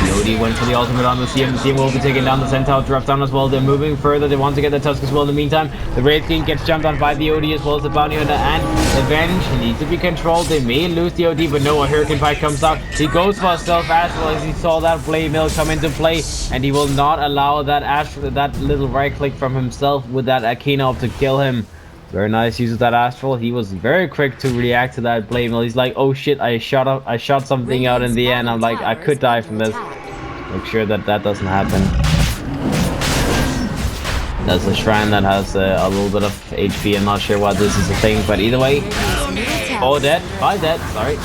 Speaker 2: Lodi went for the ultimate on the CM. The CM will be taking down the Centaur. Drops down as well. They're moving further. They want to get the Tusk as well. In the meantime, the Wraith King gets jumped on by the OD as well as the Bounty Hunter and Advantage. He needs to be controlled. They may lose the OD, but no, a Hurricane Pike comes out. He goes for a stealth Astral as he saw that Blade Mill come into play, and he will not allow that Astral, that little right click from himself with that Akina up to kill him. Very nice use of that Astral. He was very quick to react to that Blade Mill. He's like, oh shit, I shot something out in the end. I'm like, I could die from this. Make sure that that doesn't happen. There's a shrine that has a little bit of HP. I'm not sure why this is a thing, but either way, 4 dead, 5 dead, sorry.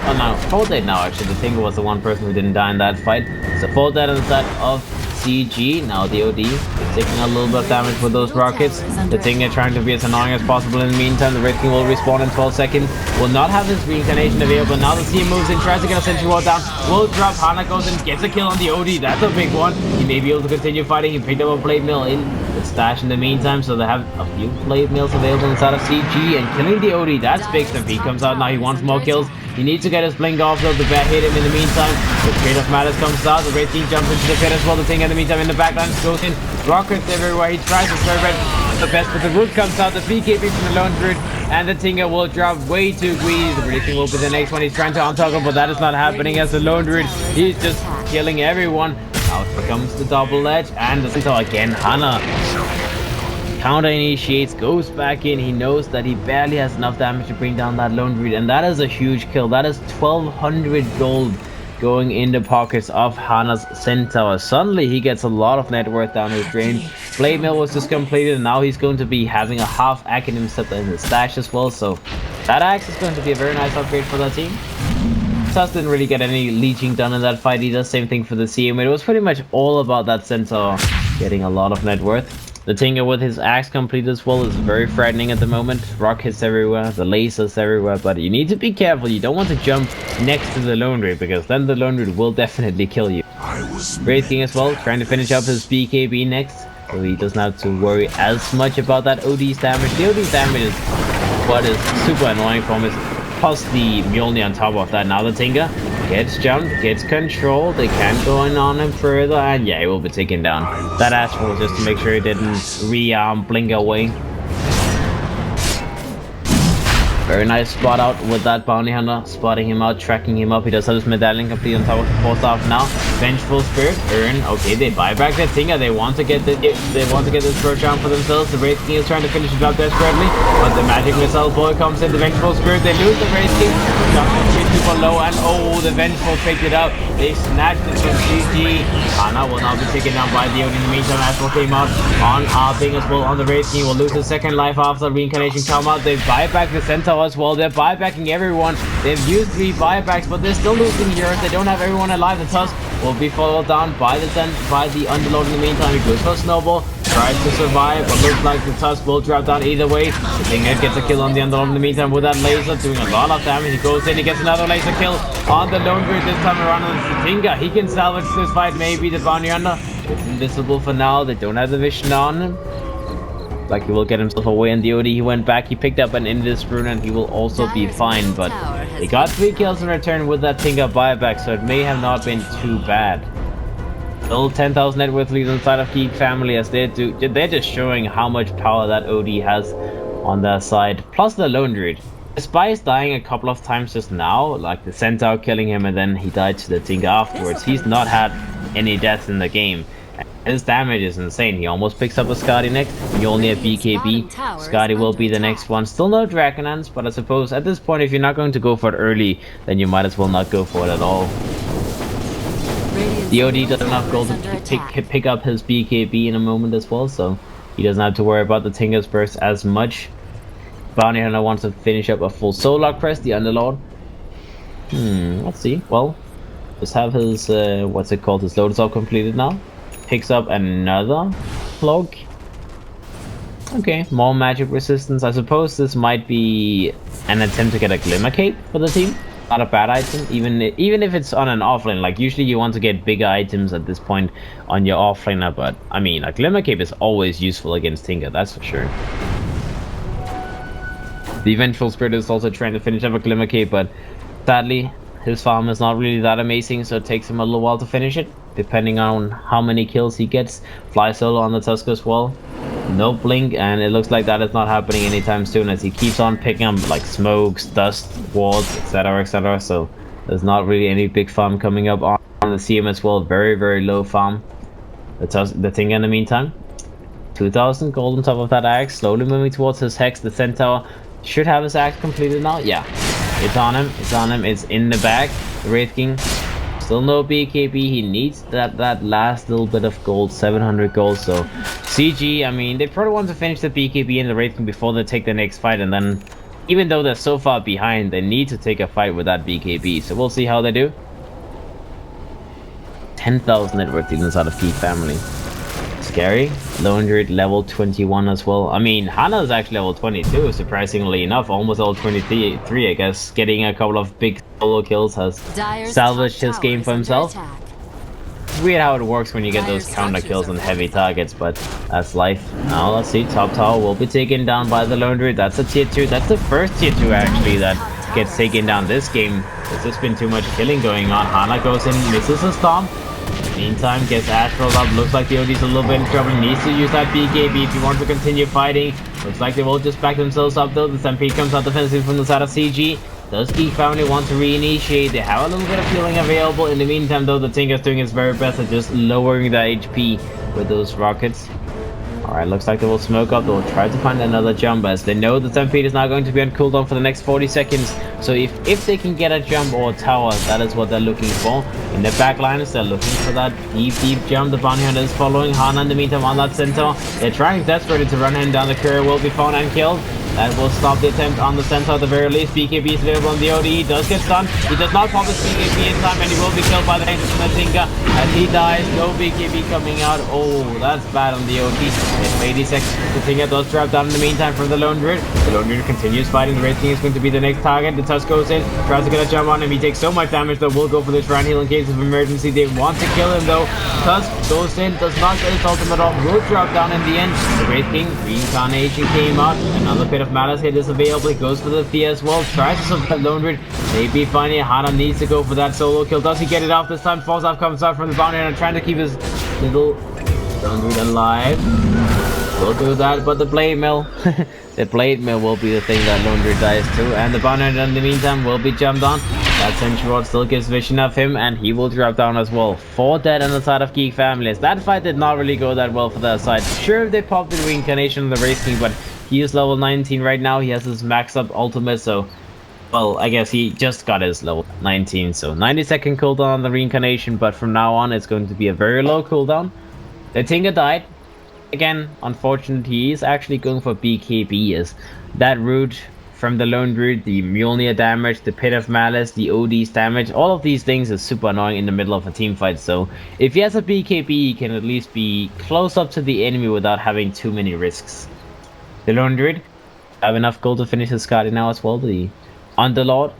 Speaker 2: Oh no, 4 dead now actually. The Tinker was the one person who didn't die in that fight. So 4 dead on the side of CG. Now the OD is taking a little bit of damage with those rockets. The Tinker trying to be as annoying as possible. In the meantime, the Wraith King will respawn in 12 seconds. Will not have his reincarnation available. Now the CM moves in, tries to get a sentry ward down. Will drop. Hana goes and gets a kill on the OD. That's a big one. He may be able to continue fighting. He picked up a Blade Mill in the stash in the meantime, so they have a few Blade Mills available inside of CG, and killing the OD. That's big. Stampede comes out now. He wants more kills. He needs to get his blink off though. The bat hit him in the meantime. The Trade of Matters comes out. The Wraith King jumps into the pit as well. The Tinker in the meantime in the backline goes in. Rockets everywhere. He tries to serve it the best, but the root comes out. The BKB from the lone root, and the Tinker will drop way too greedy. The Wraith King will be the next one. He's trying to untoggle, but that is not happening as the lone root. He's just killing everyone. Out comes the double edge, and the Centaur again. Hana counter initiates, goes back in. He knows that he barely has enough damage to bring down that lone root, and that is a huge kill. That is 1200 gold going in the pockets of Hana's Centaur. Suddenly he gets a lot of net worth down his drain. Blade Mill was just completed, and now he's going to be having a half Academy set in his stash as well, so that axe is going to be a very nice upgrade for that team. Tusk didn't really get any leeching done in that fight either. Same thing for the CM. It was pretty much all about that Centaur getting a lot of net worth. The Tinker with his axe complete as well is very frightening at the moment. Rock hits everywhere, the lasers everywhere, but you need to be careful. You don't want to jump next to the lone root, because then the lone root will definitely kill you. Wraith King as well, trying to finish up his BKB next, so he doesn't have to worry as much about that OD's damage. The OD's damage is what is super annoying for him, plus the Mjolnir on top of that. Now the Tinker gets jumped, gets controlled, they can't go in on him further, and yeah, he will be taken down. That Astral just to make sure he didn't blink away. Very nice spot out with that Bounty Hunter, spotting him out, tracking him up. He does have his medallion complete on top of the 4-star now. Vengeful Spirit, earn. Okay, they buy back their Tinker. They want to get this first round for themselves. The Wraith King is trying to finish it up desperately, but the Magic Missile Boy comes in. The Vengeful Spirit, they lose the Wraith King. Super low, and oh, the Vengeful picked it up. They snatched it from CG. Hana will now be taken down by the OD. In the meantime, Astral came out on our thing as well on the Wraith King. Will lose his second life after reincarnation come out. They buy back the Centaur as well. They're buybacking everyone. They've used 3 buybacks, but they're still losing yours. They don't have everyone alive. The Tusk will be followed down by the Underlord in the meantime. He goes for Snowball, tries to survive, but looks like the Tusk will drop down either way. The Tinker gets a kill on the Underlord in the meantime with that laser, doing a lot of damage. He goes in, he gets another laser kill on the lone grid this time around. And it's the Tinker. He can salvage this fight, maybe. The Bounty Hunter is invisible for now. They don't have the vision on him. Like he will get himself away, and the OD, he went back, he picked up an Invis rune, and he will also be fine, but they got 3 kills in return with that Tinker buyback, so it may have not been too bad. Still 10,000 net worth leads inside of Geek family, as they're just showing how much power that OD has on their side, plus the lone druid. Despite dying a couple of times just now, like the Centaur killing him and then he died to the Tinker afterwards, he's not had any deaths in the game. His damage is insane. He almost picks up a Skadi next. Mjolnir BKB. Skadi will be the next one. Still no Dragonlance, but I suppose at this point, if you're not going to go for it early, then you might as well not go for it at all. The OD does enough gold to pick up his BKB in a moment as well, so he doesn't have to worry about the Tinker's Burst as much. Bounty Hunter wants to finish up a full Solar Crest, the Underlord. Let's see. Well, just have his, what's it called, his Lotus all completed now. picks up another cloak. Okay, more magic resistance. I suppose this might be an attempt to get a glimmer cape for the team. Not a bad item, even if it's on an offlane. Like usually you want to get bigger items at this point on your offlaner, but I mean a glimmer cape is always useful against Tinker, that's for sure. The Vengeful Spirit is also trying to finish up a glimmer cape, but sadly his farm is not really that amazing, so it takes him a little while to finish it, depending on how many kills he gets. Fly solo on the Tusk as well. No blink, and it looks like that is not happening anytime soon, as he keeps on picking up like smokes, dust, wards, etc, etc. So there's not really any big farm coming up on the CM as well. Very low farm. The thing in the meantime, 2,000 gold on top of that axe, slowly moving towards his hex. The centaur should have his axe completed now. Yeah, it's on him, it's in the bag. The Wraith King, still no BKB. He needs that last little bit of gold, 700 gold. So CG, I mean, they probably want to finish the BKB and the Wraith King before they take the next fight, and then even though they're so far behind, they need to take a fight with that BKB. So we'll see how they do. 10,000 net worth even out of Geek family. Scary. Lone Druid level 21 as well. I mean, Hana is actually level 22, surprisingly enough. Almost level 23, I guess. Getting a couple of big solo kills has salvaged his game for himself. It's weird how it works when you get those counter kills on heavy targets, but that's life. Now let's see, top tower will be taken down by the Lone Druid. That's a tier 2. That's the first tier 2 actually that gets taken down this game. There's just been too much killing going on. Hana goes in, misses a stomp. Meantime, gets Ash rolled up. Looks like the OD's a little bit in trouble. Needs to use that BKB if he wants to continue fighting. Looks like they will just back themselves up though. The Stampede comes out defensive from the side of CG. Does Geek family want to reinitiate? They have a little bit of healing available. In the meantime though, the Tinker's doing his very best at just lowering the HP with those rockets. Alright, looks like they will smoke up. They will try to find another jump, as they know the Stampede is now going to be on cooldown for the next 40 seconds. So if they can get a jump or a tower, that is what they're looking for. In the back lines, they're looking for that deep jump. The Bounty Hunter is following Hana in the meantime on that Centaur. They're trying desperately to run him down. The courier will be found and killed. That will stop the attempt on the Centaur at the very least. BKB is available on the OD. He does get stunned. He does not pop his BKB in time, and he will be killed by the Angel from the Tinker. As he dies, no BKB coming out. Oh, that's bad on the OD. It's 80 seconds. The Tinker does drop down in the meantime from the Lone Druid. The Lone Druid continues fighting. The Wraith King is going to be the next target. The Tusk goes in, tries to get a jump on him. He takes so much damage that will go for the Shrine Heal in case of emergency. They want to kill him though. Tusk goes in, does not get his ultimate off. Will drop down in the end. The Wraith King, Reincarnation came out. Another Pit of Malice hit is available. He goes for the fear as well. Tries to survive Lone Druid. Maybe finally Hana needs to go for that solo kill. Does he get it off this time? Falls off, comes out from the Bounty Hunter, trying to keep his little Lone Druid alive. Will do that, but the Blade Mill, the Blade Mill will be the thing that Lone Druid dies to, and the Bounty Hunter in the meantime will be jumped on. That Sentry Rod still gives vision of him, and he will drop down as well. 4 dead on the side of Geek families. That fight did not really go that well for their side. Sure, they popped the Reincarnation on the Wraith King, but he is level 19 right now. He has his max up ultimate, so well, I guess he just got his level 19, so 90-second cooldown on the Reincarnation, but from now on it's going to be a very low cooldown. The Tinker died. Again, unfortunately, he is actually going for BKB, as that route from the Lone Druid, the Mjolnir damage, the Pit of Malice, the OD's damage, all of these things is super annoying in the middle of a team fight. So if he has a BKB, he can at least be close up to the enemy without having too many risks. The Lone Druid have enough gold to finish his Skadi now as well. The Underlord,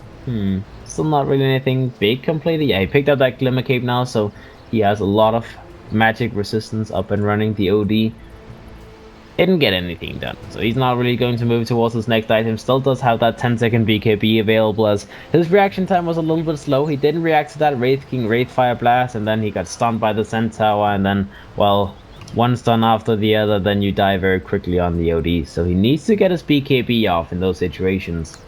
Speaker 2: still not really anything big completed. Yeah, he picked up that Glimmer Cape now, so he has a lot of magic resistance up and running. The OD didn't get anything done, so he's not really going to move towards his next item. Still does have that 10-second BKB available, as his reaction time was a little bit slow. He didn't react to that Wraith King Wraith Fire Blast, and then he got stunned by the Centaur, and then, well, one stun after the other, then you die very quickly on the OD. So he needs to get his BKB off in those situations.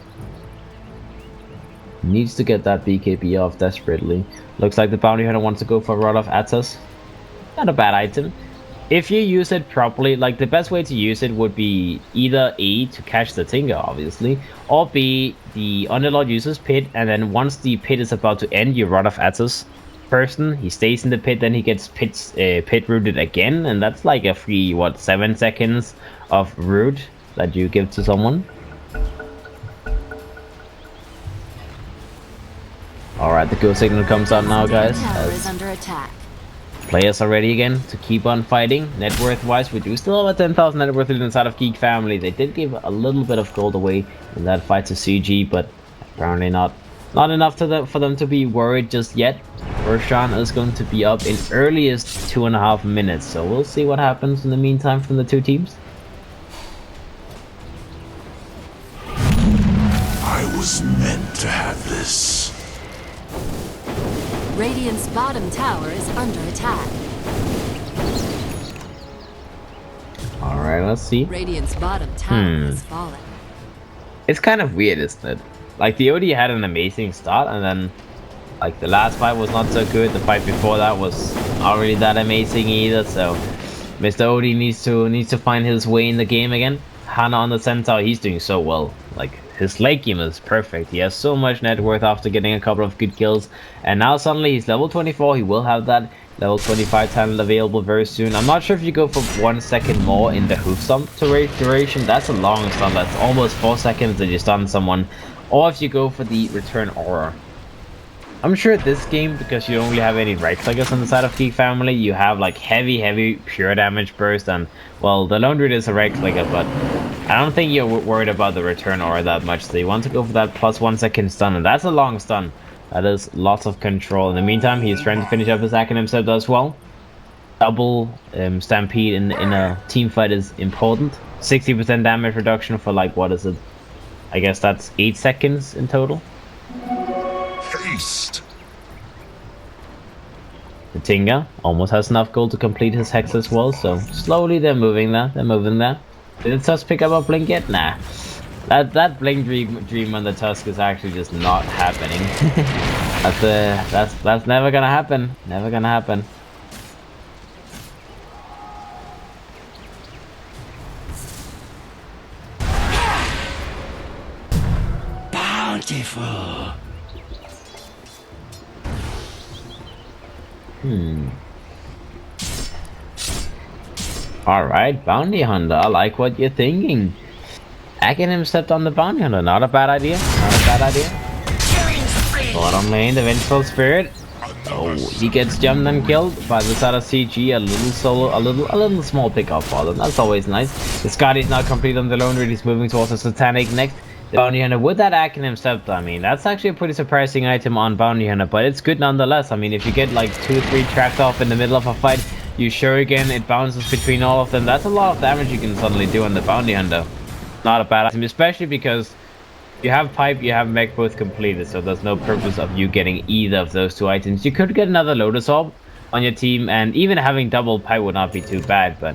Speaker 2: Needs to get that BKB off desperately. Looks like the Bounty Hunter wants to go for Rod of Atos. Not a bad item. If you use it properly, like the best way to use it would be either A, to catch the Tinker obviously, or B, the Underlord uses Pit, and then once the Pit is about to end, you Rod of Atos person, he stays in the pit, then he gets pit rooted again, and that's like a free, what, 7 seconds of root that you give to someone. Alright, the go signal comes out now, guys.
Speaker 1: Is under attack.
Speaker 2: players are ready again to keep on fighting. Net worth wise, we do still have a 10,000 net worth inside of Geek family. They did give a little bit of gold away in that fight to CG, but apparently not enough for them to be worried just yet. Roshan is going to be up in earliest 2.5 minutes, so we'll see what happens in the meantime from the two teams.
Speaker 3: I was meant to have this.
Speaker 1: Radiant's bottom tower is under attack.
Speaker 2: Alright, let's see.
Speaker 1: Radiant's bottom tower has fallen.
Speaker 2: It's kind of weird, isn't it? Like, the OD had an amazing start, and then, like, the last fight was not so good. The fight before that was not really that amazing either, so Mr. OD needs to find his way in the game again. Hana on the centaur, he's doing so well. Like, his late game is perfect. He has so much net worth after getting a couple of good kills, and now suddenly he's level 24. He will have that level 25 talent available very soon. I'm not sure if you go for 1 second more in the hoof stomp duration. That's a long stun. That's almost 4 seconds that you stun someone. Or if you go for the return aura. I'm sure this game, because you only have any right clickers on the side of Geek family, you have like heavy pure damage burst, and well, the Lone Druid is a right clicker, but I don't think you're worried about the return aura that much. So you want to go for that plus 1 second stun, and that's a long stun. That is lots of control. In the meantime, he's trying to finish up his acronym set as well. Double stampede in a team fight is important. 60% damage reduction for like, what is it? I guess that's 8 seconds in total.
Speaker 3: Haste.
Speaker 2: The Tinga almost has enough gold to complete his hex as well, so slowly they're moving that. Did the Tusk pick up a blink yet? Nah. That blink dream on the Tusk is actually just not happening. that's never gonna happen. Never gonna happen.
Speaker 4: Bountiful.
Speaker 2: Alright, Bounty Hunter, I like what you're thinking. Acronym stepped on the Bounty Hunter, not a bad idea. Bottom lane, the Vengeful Spirit. Oh, he gets jumped and killed by the side of CG. A little small pickup for them. That's always nice. The Scotty is now complete on the Lone Druid. He's moving towards the Satanic next. The Bounty Hunter with that acronym stepped, I mean, that's actually a pretty surprising item on Bounty Hunter, but it's good nonetheless. I mean, if you get like 2 or 3 tracked off in the middle of a fight, you shuriken, it bounces between all of them. That's a lot of damage you can suddenly do on the Bounty Hunter. Not a bad item, especially because you have pipe, you have mech both completed, so there's no purpose of you getting either of those 2 items. You could get another Lotus Orb on your team, and even having double pipe would not be too bad, but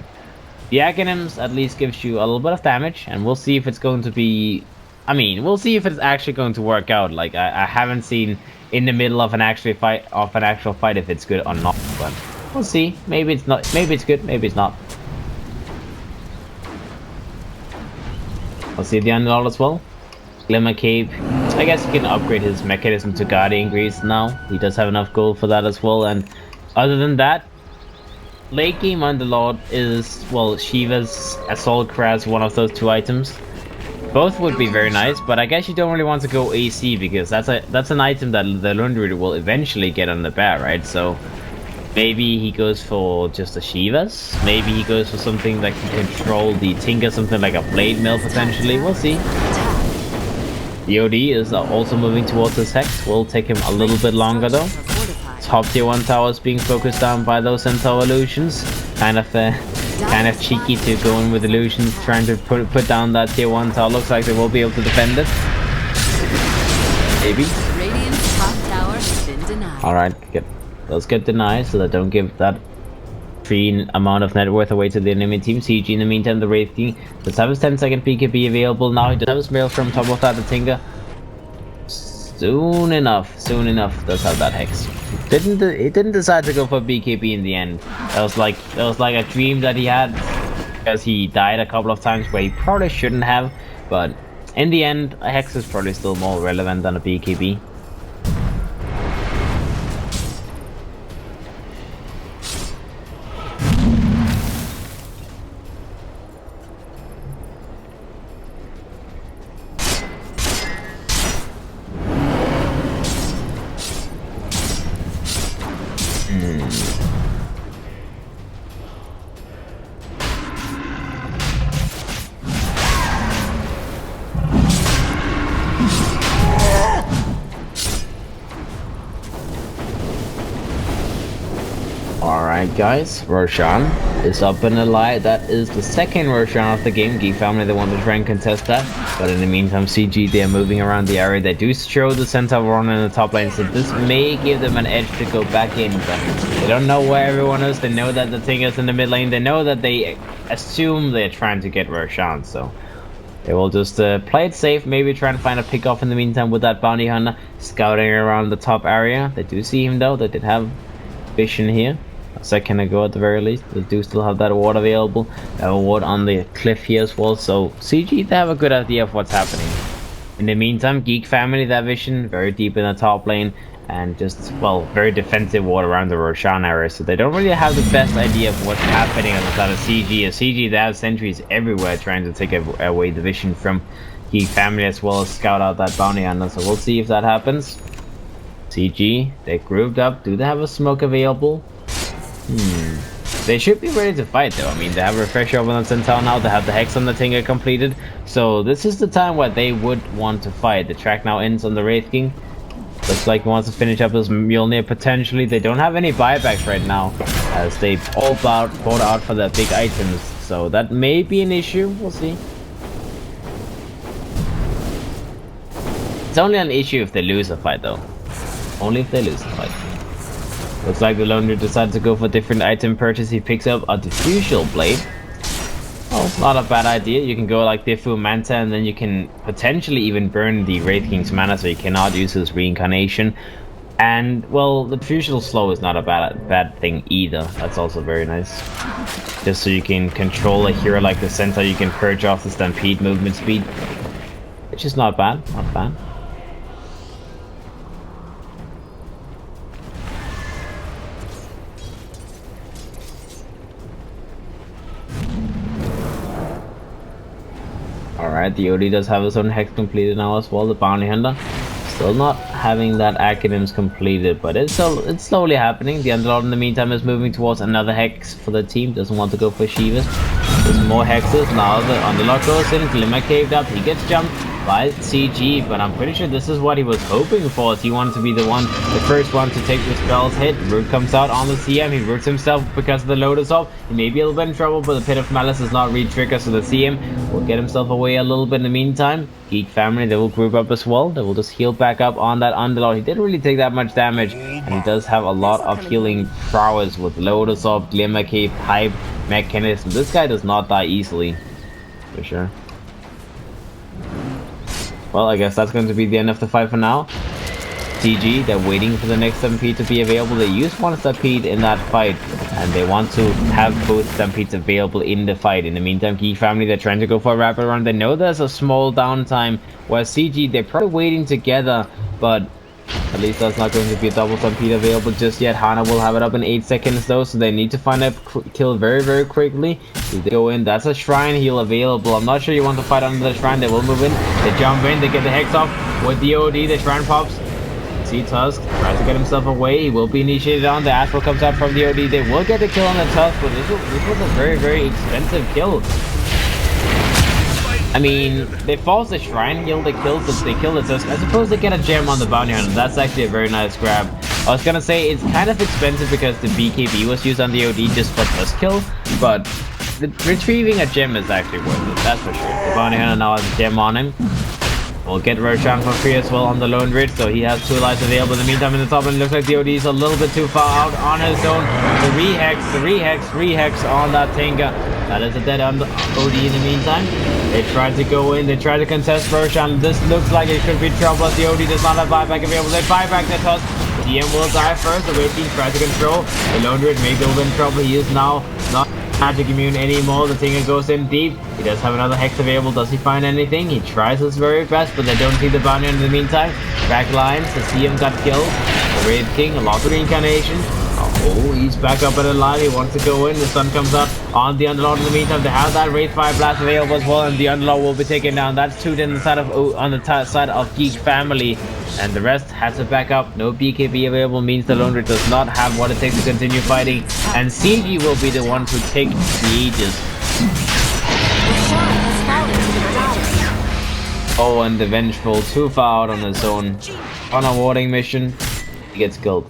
Speaker 2: the acronyms at least gives you a little bit of damage, and we'll see if it's going to be... I mean, we'll see if it's actually going to work out. Like, I haven't seen in the middle of an actual fight if it's good or not, but we'll see. Maybe it's not. Maybe it's good. Maybe it's not. We'll see the underdog as well. Glimmer Cape. I guess he can upgrade his mechanism to Guardian Grease now. He does have enough gold for that as well. And other than that, late game Underlord is, well, Shiva's Assault Crash, one of those 2 items. Both would be very nice, but I guess you don't really want to go AC because that's an item that the Lone Druid will eventually get on the bear, right? So maybe he goes for just a Shiva's. Maybe he goes for something that can control the Tinker, something like a Blade Mill potentially. We'll see. The OD is also moving towards his hex. Will take him a little bit longer though. Top tier 1 towers being focused down by those Centaur illusions. Kind of cheeky to go in with illusions, trying to put down that tier 1 tower. Looks like they will be able to defend it. Maybe.
Speaker 1: Radiant's top tower has been denied.
Speaker 2: Alright, good. Those get denied so they don't give that free amount of net worth away to the enemy team. CG in the meantime, the Wraith King does have his 10-second PKB available now. He does have his mail from top of that, the Tinker. Soon enough does have that hex. He didn't decide to go for BKB in the end. That was like a dream that he had because he died a couple of times where he probably shouldn't have, but in the end a hex is probably still more relevant than a BKB. Alright guys, Roshan is up in the light. That is the second Roshan of the game. Geek family, they want to try and contest that. But in the meantime, CG, they are moving around the area. They do show the center run in the top lane, so this may give them an edge to go back in. But they don't know where everyone is. They know that the thing is in the mid lane. They know that they assume they're trying to get Roshan, so they will just play it safe, maybe try and find a pick off in the meantime with that bounty hunter scouting around the top area. They do see him though. They did have vision here a second ago at the very least. They do still have that ward available. They have a ward on the cliff here as well, so CG, they have a good idea of what's happening. In the meantime, Geek family, that vision very deep in the top lane, and just, well, very defensive ward around the Roshan area, so they don't really have the best idea of what's happening on the side of CG. As CG, they have sentries everywhere trying to take away the vision from Geek family, as well as scout out that bounty hunter, so we'll see if that happens. CG, they grouped up. Do they have a smoke available? They should be ready to fight though. I mean, they have a refresh over on Centaur now. They have the Hex on the Tinker completed. So this is the time where they would want to fight. The track now ends on the Wraith King. Looks like he wants to finish up his Mjolnir potentially. They don't have any buybacks right now, as they all bought out for the big items. So that may be an issue. We'll see. It's only an issue if they lose a fight though. Only if they lose the fight. Looks like the Lone Wolf decided to go for a different item purchase. He picks up a Diffusal Blade. Oh, not a bad idea. You can go like Diffu Manta, and then you can potentially even burn the Wraith King's mana, so you cannot use his reincarnation. And, well, the Diffusal Slow is not a bad thing either. That's also very nice. Just so you can control a hero like the Centaur, you can purge off the Stampede movement speed. Which is not bad, not bad. Alright, the OD does have his own Hex completed now as well, the Bounty Hunter. Still not having that Academics completed, but it's slowly happening. The Underlord in the meantime is moving towards another Hex for the team, doesn't want to go for Shivas. There's more Hexes, now the Underlord goes in, Glimmer caved up, he gets jumped by CG, but I'm pretty sure this is what he was hoping for, as he wanted to be the first one to take the spell's hit. Root comes out on the CM, he roots himself because of the Lotus Orb. He may be a little bit in trouble, but the Pit of Malice is not re-triggered, so the CM will get himself away a little bit in the meantime. Geek family, they will group up as well. They will just heal back up on that Underlord. He didn't really take that much damage, and he does have a lot of healing prowess with Lotus Orb, Glimmer Cave, Hype, Mechanism. This guy does not die easily, for sure. Well, I guess that's going to be the end of the fight for now. CG, they're waiting for the next Stampede to be available. They used one Stampede in that fight, and they want to have both Stampedes available in the fight. In the meantime, Geek family, they're trying to go for a rapid run. They know there's a small downtime, where CG, they're probably waiting together, but at least that's not going to be a double Stampede available just yet. Hana will have it up in 8 seconds though, so they need to find a kill very, very quickly. If they go in, that's a Shrine heal available. I'm not sure you want to fight under the Shrine. They will move in, they jump in, they get the Hex off with the OD, the Shrine pops. See Tusk, tries to get himself away, he will be initiated on, the Astral comes out from the OD, they will get the kill on the Tusk, but this was a very, very expensive kill. I mean, they force the Shrine heal, they kill the Tusk. I suppose they get a gem on the Bounty Hunter. That's actually a very nice grab. I was gonna say it's kind of expensive because the BKB was used on the OD just for Tusk kill, but retrieving a gem is actually worth it, that's for sure. The Bounty Hunter now has a gem on him. We'll get Roshan for free as well on the Lone Ridge, so he has 2 lives available. In the meantime, in the top, and it looks like the OD is a little bit too far out on his own. The re-hex on that Tinker. That is a dead OD in the meantime. They try to go in, they try to contest Roshan. This looks like it could be trouble as the OD does not have buyback available. They buy back their toss. DM will die first. The Wraith King tries to control. The Lone Ridge may be a little bit in trouble. He is now not magic immune anymore. The Tinker goes in deep. He does have another Hex available. Does he find anything? He tries his very best, but they don't see the bounty in the meantime. Back lines, the CM got killed. The Wraith King, a lot of reincarnation. Oh, he's back up and alive. He wants to go in. The sun comes up on the Underlord in the meantime. They have that Wraith Fire Blast available as well, and the Underlord will be taken down. That's 2 on the side of Geek family, and the rest has to back up. No BKB available means the Lone Ridge does not have what it takes to continue fighting, and CG will be the one to take the Aegis. Oh, and the Vengeful, too far out on his own. On a warding mission, he gets killed.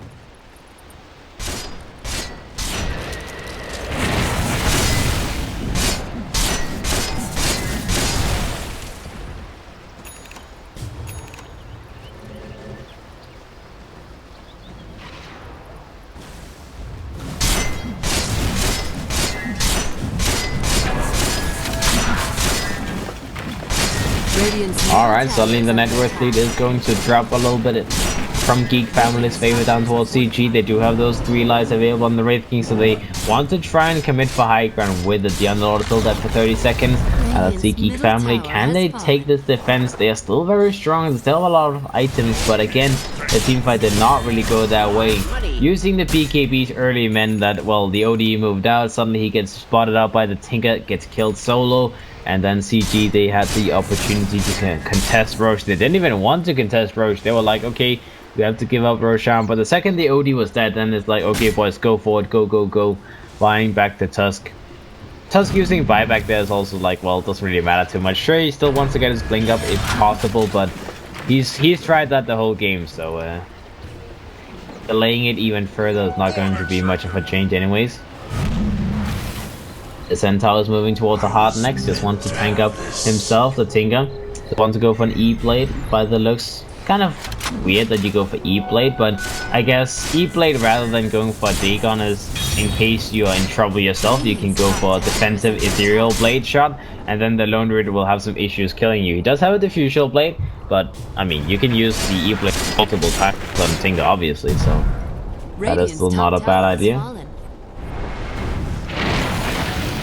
Speaker 1: Radiant's
Speaker 2: Alright,
Speaker 1: middle
Speaker 2: suddenly the
Speaker 1: tower
Speaker 2: net
Speaker 1: is
Speaker 2: worth
Speaker 1: under
Speaker 2: lead
Speaker 1: attack.
Speaker 2: is going to drop a little bit from Geek family's favor down towards CG. They do have those 3 lives available on the Wraith King, so they want to try and commit for high ground with the Underlord till that for 30 seconds. And let's see,
Speaker 1: Radiant's
Speaker 2: Geek
Speaker 1: middle
Speaker 2: family,
Speaker 1: tower
Speaker 2: can
Speaker 1: has
Speaker 2: they
Speaker 1: fallen.
Speaker 2: take this defense? They are still very strong, they still have a lot of items, but again, the team fight did not really go that way. Using the BKBs early meant that, well, the ODE moved out, suddenly he gets spotted out by the Tinker, gets killed solo, and then CG, they had the opportunity to contest Roche. They didn't even want to contest Roche, they were like, okay, we have to give up Roshan, but the second the OD was dead, then it's like, okay boys, go forward, go, buying back the Tusk. Tusk using buyback there is also like, well, it doesn't really matter too much. Sure, he still wants to get his blink up if possible, but he's tried that the whole game, so delaying it even further is not going to be much of a change anyways. The Centaur is moving towards the Horde next, just wants to tank up himself, the Tinker. Just wants to go for an E-Blade by the looks. Kind of weird that you go for E-Blade, but I guess E-Blade rather than going for a Dagon is in case you are in trouble yourself, you can go for a defensive Ethereal Blade shot, and then the Lone Druid will have some issues killing you. He does have a Diffusional Blade, but I mean, you can use the E-Blade multiple times on Tinker, obviously, so that is still not a bad idea.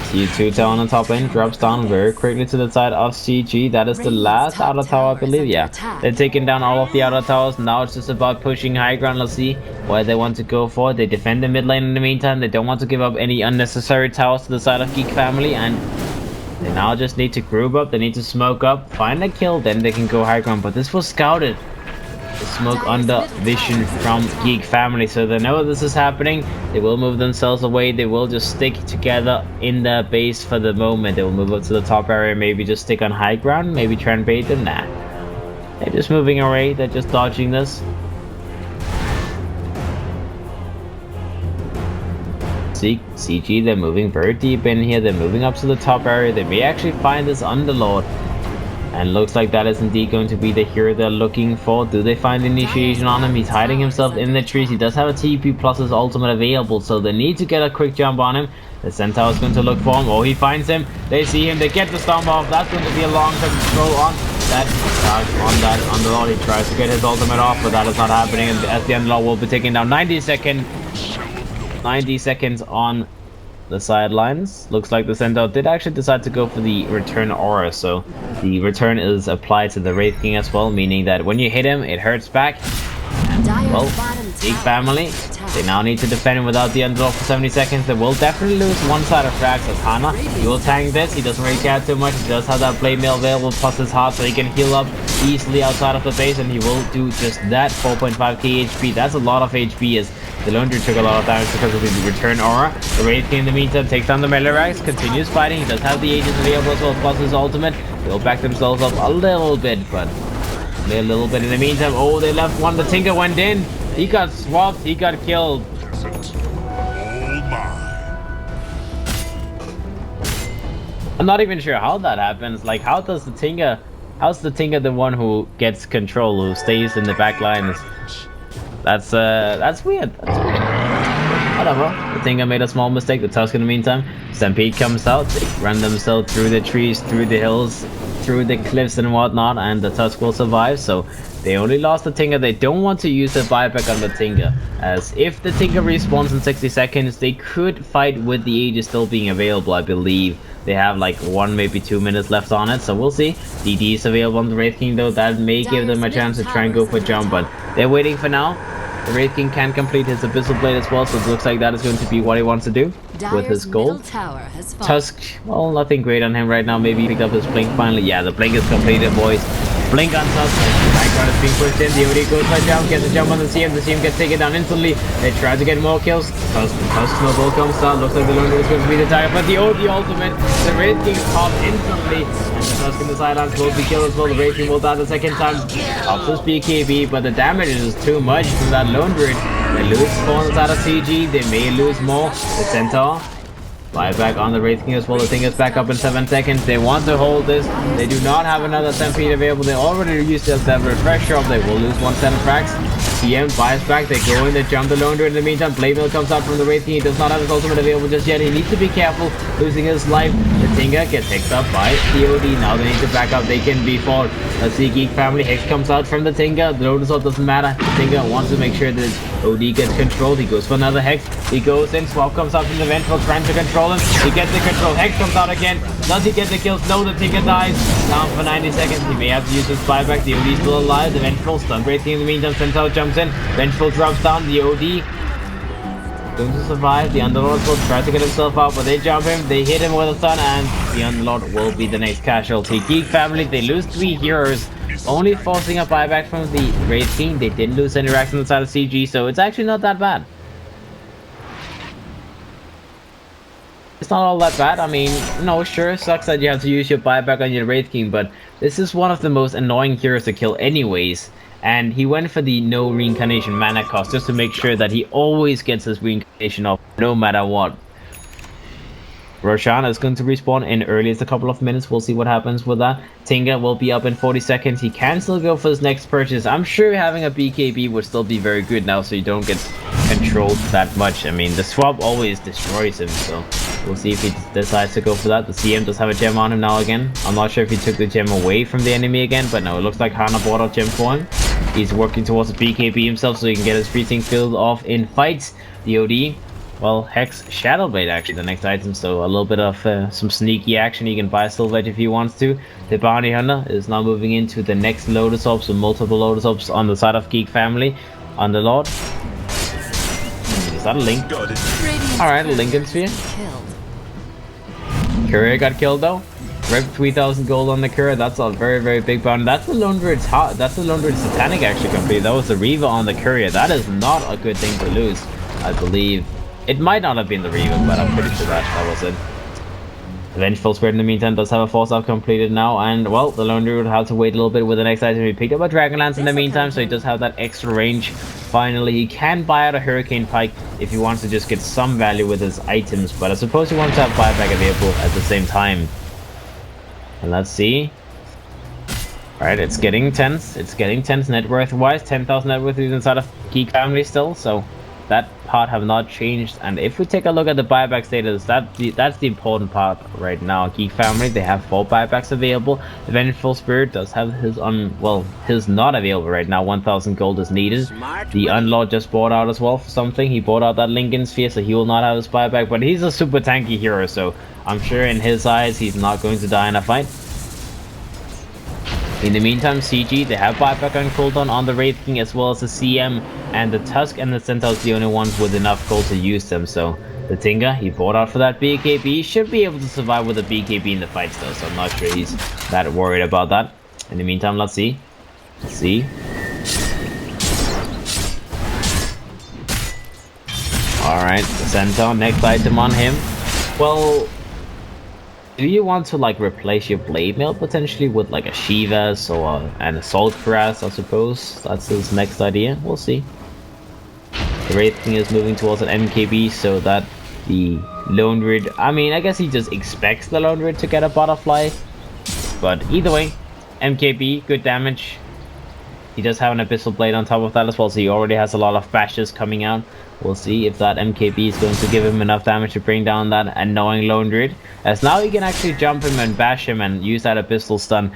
Speaker 2: C2 tower on the top lane drops down very quickly to the side of CG. That is the last outer tower, I believe. Yeah, they're taking down all of the outer towers. Now it's just about pushing high ground. Let's see where they want to go for. They defend the mid lane in the meantime. They don't want to give up any unnecessary towers to the side of Geek family, and they now just need to group up. They need to smoke up, find a kill, then they can go high ground. But this was scouted. The smoke under vision from Geek family, so they know this is happening. They will move themselves away. They will just stick together in their base for the moment. They will move up to the top area, maybe just stick on high ground, maybe try and bait them. Nah, they're just moving away. They're just dodging this. CG, they're moving very deep in here. They're moving up to the top area. They may actually find this Underlord. And looks like that is indeed going to be the hero they're looking for. Do they find initiation on him? He's hiding himself in the trees. He does have a TP plus his ultimate available, so they need to get a quick jump on him. The Centaur is going to look for him. Oh, he finds him. They see him. They get the stomp off. That's going to be a long-term control on that Underlord. He tries to get his ultimate off, but that is not happening. And as the Underlord will be taking down 90 seconds on the sidelines. Looks like the Centaur did actually decide to go for the return aura, so the return is applied to the Wraith King as well, meaning that when you hit him, it hurts back. Well, Geek family, they now need to defend him without the Underlord for 70 seconds. They will definitely lose one side of frags. As Hana, he will tank this. He doesn't really care too much. He does have that blade mail available plus his heart, so he can heal up easily outside of the base, and he will do just that. 4.5k HP. That's a lot of HP, as the Lone Druid took a lot of damage because of the return aura. The Wraith King in the meantime takes down the Melirax, continues fighting. He does have the Aegis available as well, plus his ultimate. They'll back themselves up a little bit, but a little bit in the meantime. Oh, they left one. The Tinker went in. He got swapped. He got killed. I'm not even sure how that happens. Like, how does the Tinker... How's the Tinker the one who gets control, who stays in the back lines? That's weird. That's weird. Whatever. The Tinker made a small mistake. The Tusk in the meantime. Stampede comes out. They run themselves through the trees, through the hills, through the cliffs and whatnot, and the Tusk will survive. So they only lost the Tinker. They don't want to use the buyback on the Tinker, as if the Tinker respawns in 60 seconds, they could fight with the Aegis still being available. I believe they have like 1, maybe 2 minutes left on it, so we'll see. DD is available on the Wraith King though. That may give them a chance to try and go for jump, but they're waiting for now. The Wraith King can complete his Abyssal Blade as well, so it looks like that is going to be what he wants to do with his gold. Tusk, well, nothing great on him right now. Maybe he picked up his blink finally. Yeah, the blink is completed, boys. Blink on Tusk. Background is being pushed in. The OD goes by jump, gets a jump on the CM. The CM gets taken down instantly. They try to get more kills. Tusk snowball comes down. Looks like the Lone Druid is going to be the target, but the OD ultimate. The Wraith King is caught instantly. And the Tusk in the sidelines will be killed as well. The Wraith King will die the second time. Pops his BKB, but the damage is too much from that Lone Druid. They lose 4 on the side of CG. They may lose more. The Centaur buyback on the Wraith King as well. The thing is back up in 7 seconds. They want to hold this. They do not have another Stampede available. They already used their refresh shop. They will lose 1 set of frags. CM buys back, they go in, they jump the Lone Druid. In the meantime, Playmill comes out from the Wraith King. He does not have his ultimate available just yet. He needs to be careful, losing his life. The Tinga gets picked up by the OD. Now they need to back up, they can be fought. Let's see, Geek family, Hex comes out from the Tinga. The Lotus Orb doesn't matter. The Tinga wants to make sure that OD gets controlled. He goes for another Hex. He goes in, Swap comes out from the Vengeful, trying to control him. He gets the control. Hex comes out again. Does he get the kills? No, the Tinga dies. Down for 90 seconds. He may have to use his buyback. The OD is still alive. The Vengeful stun breaking in the meantime. Centaur jumps in. Vengeful drops down. The OD going to survive. The Underlord will try to get himself out, but they jump him. They hit him with a stun, and the Underlord will be the next casualty. Geek family, they lose 3 heroes, only forcing a buyback from the Wraith King. They didn't lose any racks on the side of CG, so it's actually not that bad. It's not all that bad. I mean, no, sure, it sucks that you have to use your buyback on your Wraith King, but this is one of the most annoying heroes to kill anyways. And he went for the no reincarnation mana cost just to make sure that he always gets his reincarnation off no matter what. Roshan is going to respawn in earliest a couple of minutes. We'll see what happens with that. Tinga will be up in 40 seconds. He can still go for his next purchase. I'm sure having a BKB would still be very good now, so you don't get controlled that much. I mean, the swap always destroys him, so we'll see if he decides to go for that. The CM does have a gem on him now again. I'm not sure if he took the gem away from the enemy again, but no, it looks like Hana bought a gem for him. He's working towards a BKB himself so he can get his freezing field off in fights. The OD, well, Hex Shadowblade actually the next item, so a little bit of some sneaky action. He can buy Silvet if he wants to. The Bounty Hunter is now moving into the next Lotus Orbs, so multiple Lotus Orbs on the side of Geek family. Underlord. Is that a Link? Alright, a Lincoln Sphere. Courier got killed though. Rep 3000 gold on the Courier. That's a very, very big bounty. That's the Lone Druid's hot. That's the Lone Druid's Satanic actually complete. That was the Reaver on the Courier. That is not a good thing to lose, I believe. It might not have been the Reaver, but I'm pretty sure that was it. The Vengeful Spirit in the meantime does have a force up completed now, and well, the Lone Druid will have to wait a little bit with the next item. He picked up a Dragonlance in the meantime, so he does have that extra range. Finally, he can buy out a Hurricane Pike if he wants to just get some value with his items, but I suppose he wants to have buyback available at the same time. And let's see. Alright, it's getting tense. It's getting tense net worth wise. 10,000 net worth is inside of Geek family still, so that part have not changed. And if we take a look at the buyback status, that's the important part right now. Geek family, they have 4 buybacks available. The Vengeful Spirit does have his his not available right now. 1,000 gold is needed. The Unlord just bought out as well for something. He bought out that Lincoln Sphere, so he will not have his buyback, but he's a super tanky hero, so I'm sure in his eyes he's not going to die in a fight. In the meantime, CG, they have buyback on cooldown on the Wraith King as well as the CM, and the Tusk and the Centaur's the only ones with enough gold to use them. So the Tinga, he bought out for that BKB. He should be able to survive with a BKB in the fights though, so I'm not sure he's that worried about that. In the meantime, let's see. Alright, the Centaur, next item on him. Well, do you want to like replace your blade mail potentially with like a Shivas or an Assault Cuirass? I suppose that's his next idea. We'll see. The Wraith King is moving towards an MKB so that the Lone Druid, I mean, I guess he just expects the Lone Druid to get a butterfly, but either way, MKB, good damage. He does have an Abyssal Blade on top of that as well, so he already has a lot of bashes coming out. We'll see if that MKB is going to give him enough damage to bring down that annoying Lone Druid. As now he can actually jump him and bash him and use that Abyssal Stun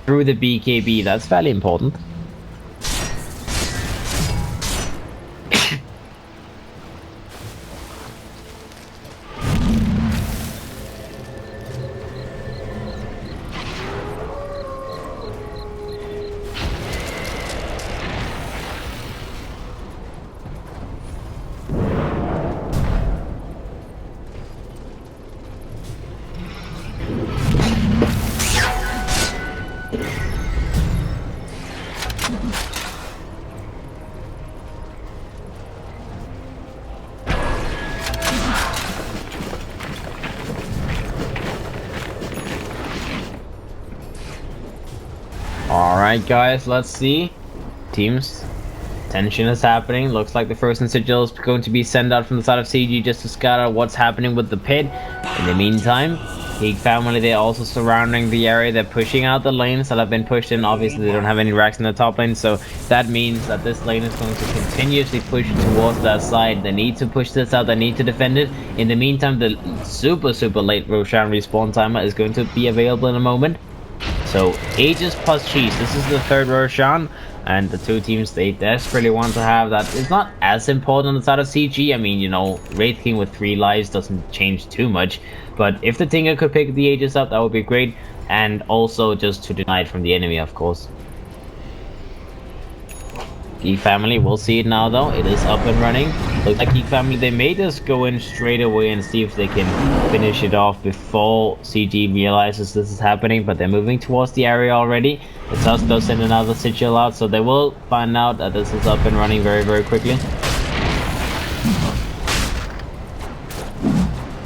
Speaker 2: through the BKB. That's fairly important. Alright guys, let's see. Teams, tension is happening. Looks like the Frozen Sigil is going to be sent out from the side of CG just to scout out what's happening with the pit. In the meantime, Geek family, they're also surrounding the area. They're pushing out the lanes that have been pushed in. Obviously, they don't have any racks in the top lane, so that means that this lane is going to continuously push towards that side. They need to push this out. They need to defend it. In the meantime, the super late Roshan respawn timer is going to be available in a moment. So Aegis plus Cheese. This is the third Roshan. And the two teams, they desperately want to have that. It's not as important on the side of CG. I mean, you know, Wraith King with 3 lives doesn't change too much. But if the Tinker could pick the Aegis up, that would be great. And also just to deny it from the enemy, of course. Geek family, we'll see it now though. It is up and running. Looks like Geek family, they may just go in straight away and see if they can finish it off before CG realizes this is happening. But they're moving towards the area already. The Tusk does send another sigil out, so they will find out that this is up and running very quickly.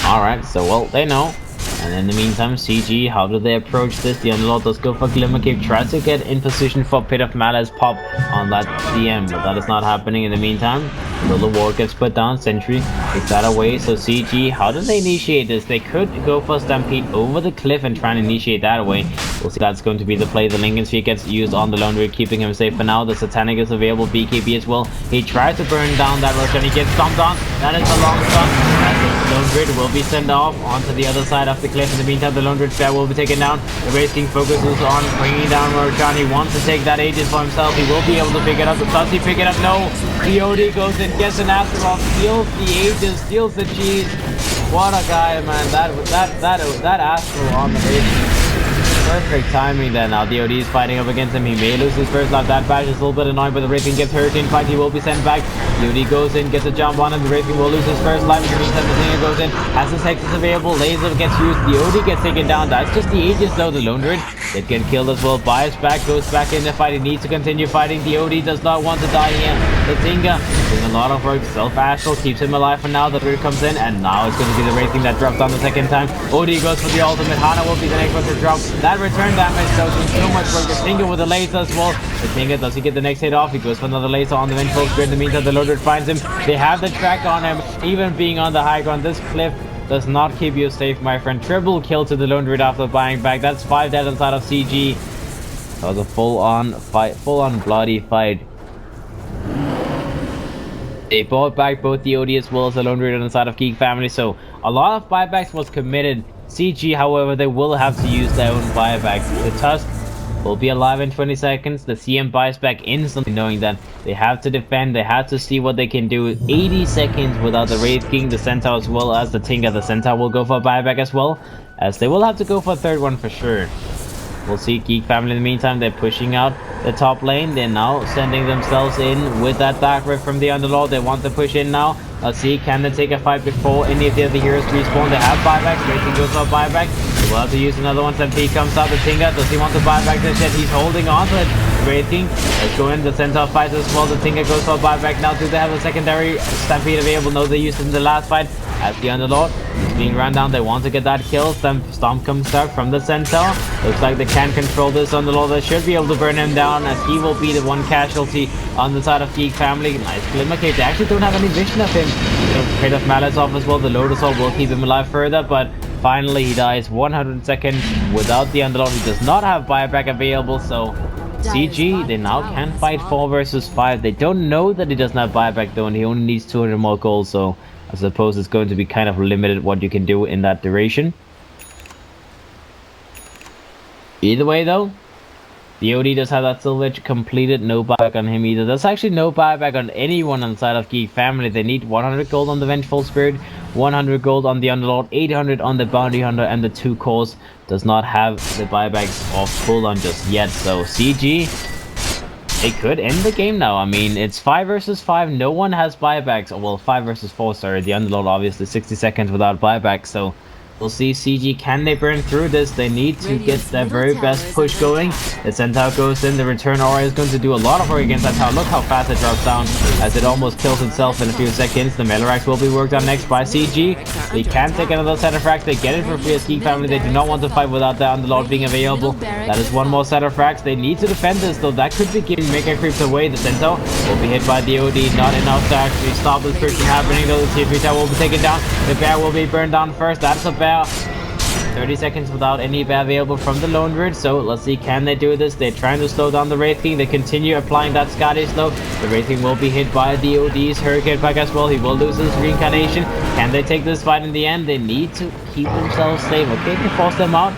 Speaker 2: Alright, so well, they know. And in the meantime, CG, how do they approach this? The Underlord does go for Glimmer Cape, tries to get in position for Pit of Malice pop on that DM, but that is not happening in the meantime. So the ward gets put down, Sentry takes that away. So CG, how do they initiate this? They could go for Stampede over the cliff and try and initiate that away. We'll see that's going to be the play. The Lincoln Sphere gets used on the Lone Druid, keeping him safe for now. The Satanic is available, BKB as well. He tries to burn down that Roshan, he gets stomped on. That is a long stun. The Lone Druid will be sent off onto the other side of the cliff. In the meantime, the Lone Druid Sphere will be taken down. The Wraith King focuses on bringing down Roshan. He wants to take that Aegis for himself. He will be able to pick it up. Does he pick it up? No. The OD goes in, gets an Afteroth, steals the Aegis, steals the cheese. What a guy, man. That Astro on the Wraith. Perfect timing there. Now the OD is fighting up against him. He may lose his first life. That bash is a little bit annoying, but the Wraith King gets hurt in fight. He will be sent back. The OD goes in, gets a jump on him. The Wraith King will lose his first life. In the meantime, the Singer goes in, has his Hexes available. Laser gets used. The OD gets taken down. That's just the Aegis though. The Lone Druid did get killed as well. Bias back, goes back in the fight. He needs to continue fighting. The OD does not want to die here. The Singer doing a lot of work. Self-Astral keeps him alive for now. The Druid comes in, and now it's going to be the Wraith King that drops down the second time. OD goes for the ultimate. Hana will be the next one to drop. That return damage doing so much work. The Tinker with the laser as well. The Tinker, does he get the next hit off? He goes for another laser on the Vengeful Spirit. In the meantime, the Lone Druid finds him. They have the track on him. Even being on the high ground, this cliff does not keep you safe, my friend. Triple kill to the Lone Druid after buying back. That's 5 dead inside of CG. That was a full-on fight, full-on bloody fight. They bought back both the OD as well as the Lone Druid on the side of Geek family, so a lot of buybacks was committed. CG, however, they will have to use their own buybacks. The Tusk will be alive in 20 seconds. The CM buys back instantly, knowing that they have to defend. They have to see what they can do. 80 seconds without the Wraith King, the Centaur as well as the Tinker. The Centaur will go for a buyback as well, as they will have to go for a third one for sure. We'll see Geek family in the meantime. They're pushing out the top lane. They're now sending themselves in with that Dark Rift from the Underlord. They want to push in now. Let's see, can they take a fight before any of the other heroes respawn? They have buybacks. Racing goes for a buyback. They will have to use another one. Stampede comes out. The Tinker, does he want to buy back this yet? He's holding on to it. Wraith King, let's go in. The Centaur fights as well. The Tinker goes for a buyback. Now do they have a secondary Stampede available? No, they used it in the last fight. As the Underlord is being run down, they want to get that kill. Stomp comes out from the Centaur. Looks like they can control this Underlord. They should be able to burn him down, as he will be the one casualty on the side of Geek family. Nice Glimmer Cape. They actually don't have any vision of him. Pit of Malice off as well. The Lotus Orb will keep him alive further, but finally he dies 100 seconds without the Underlord. He does not have buyback available, so CG, they now can fight 4 versus 5. They don't know that he doesn't have buyback though, and he only needs 200 more gold, so I suppose it's going to be kind of limited what you can do in that duration. Either way though, the OD does have that silver edge completed. No buyback on him either. There's actually no buyback on anyone on the side of Geek family. They need 100 gold on the Vengeful Spirit, 100 gold on the Underlord, 800 on the Bounty Hunter, and the 2 cores does not have the buybacks off full on just yet. So CG, they could end the game now. I mean, it's 5 versus 5. No one has buybacks. Oh, well, 5 versus 4, sorry. The Underlord obviously 60 seconds without buyback. So we'll see CG, can they burn through this? They need to get their very best push going. The Centaur goes in. The return aura is going to do a lot of work against that tower. Look how fast it drops down, as it almost kills itself in a few seconds. The Melarax will be worked on next by CG. They can take another set of frags. They get it for free as Geek family. They do not want to fight without the Underlord being available. That is one more set of frags. They need to defend this though. That could be giving Mega Creeps away. The Centaur will be hit by the OD. Not enough to actually stop this push from happening though. The Tier 3 tower will be taken down. The bear will be burned down first. That's a bear. 30 seconds without any buy available from the Lone Druid, so let's see, can they do this? They're trying to slow down the Wraith King. They continue applying that Scottish slow. The Wraith King will be hit by the OD's Hurricane Pack as well. He will lose his reincarnation. Can they take this fight in the end? They need to keep themselves safe. Okay, they force them out.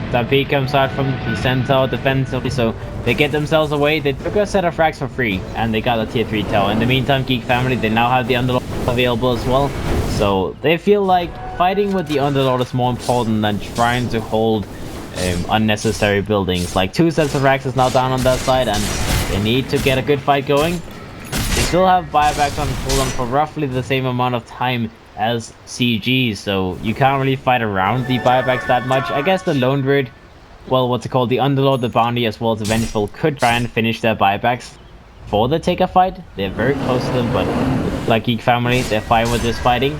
Speaker 2: Stampede comes out from the Centaur defensively, so they get themselves away. They took a set of frags for free, and they got a tier 3 tower. In the meantime, Geek family, they now have the Underlord available as well. So they feel like fighting with the Underlord is more important than trying to hold unnecessary buildings. Like 2 sets of frags is now down on that side, and they need to get a good fight going. They still have buybacks on cooldown for roughly the same amount of time as CG, so you can't really fight around the buybacks that much. I guess the Lone Druid, well, what's it called, the Underlord, the Bounty, as well as the Vengeful could try and finish their buybacks before they take a fight. They're very close to them, but like Geek family, they're fine with this fighting.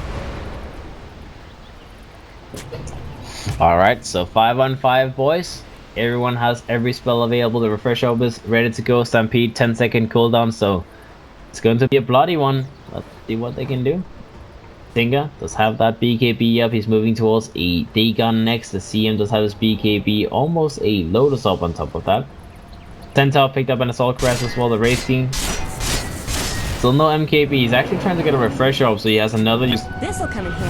Speaker 2: Alright, so 5-on-5, boys. Everyone has every spell available. The refresh orb is ready to go. Stampede 10-second cooldown, so it's going to be a bloody one. Let's see what they can do. Tinga does have that BKB up. He's moving towards a D-gun next. The CM does have his BKB, almost a Lotus up on top of that. Centaur picked up an Assault Crest as well. The Wraith King, still no MKB. He's actually trying to get a refresh orb, so he has another use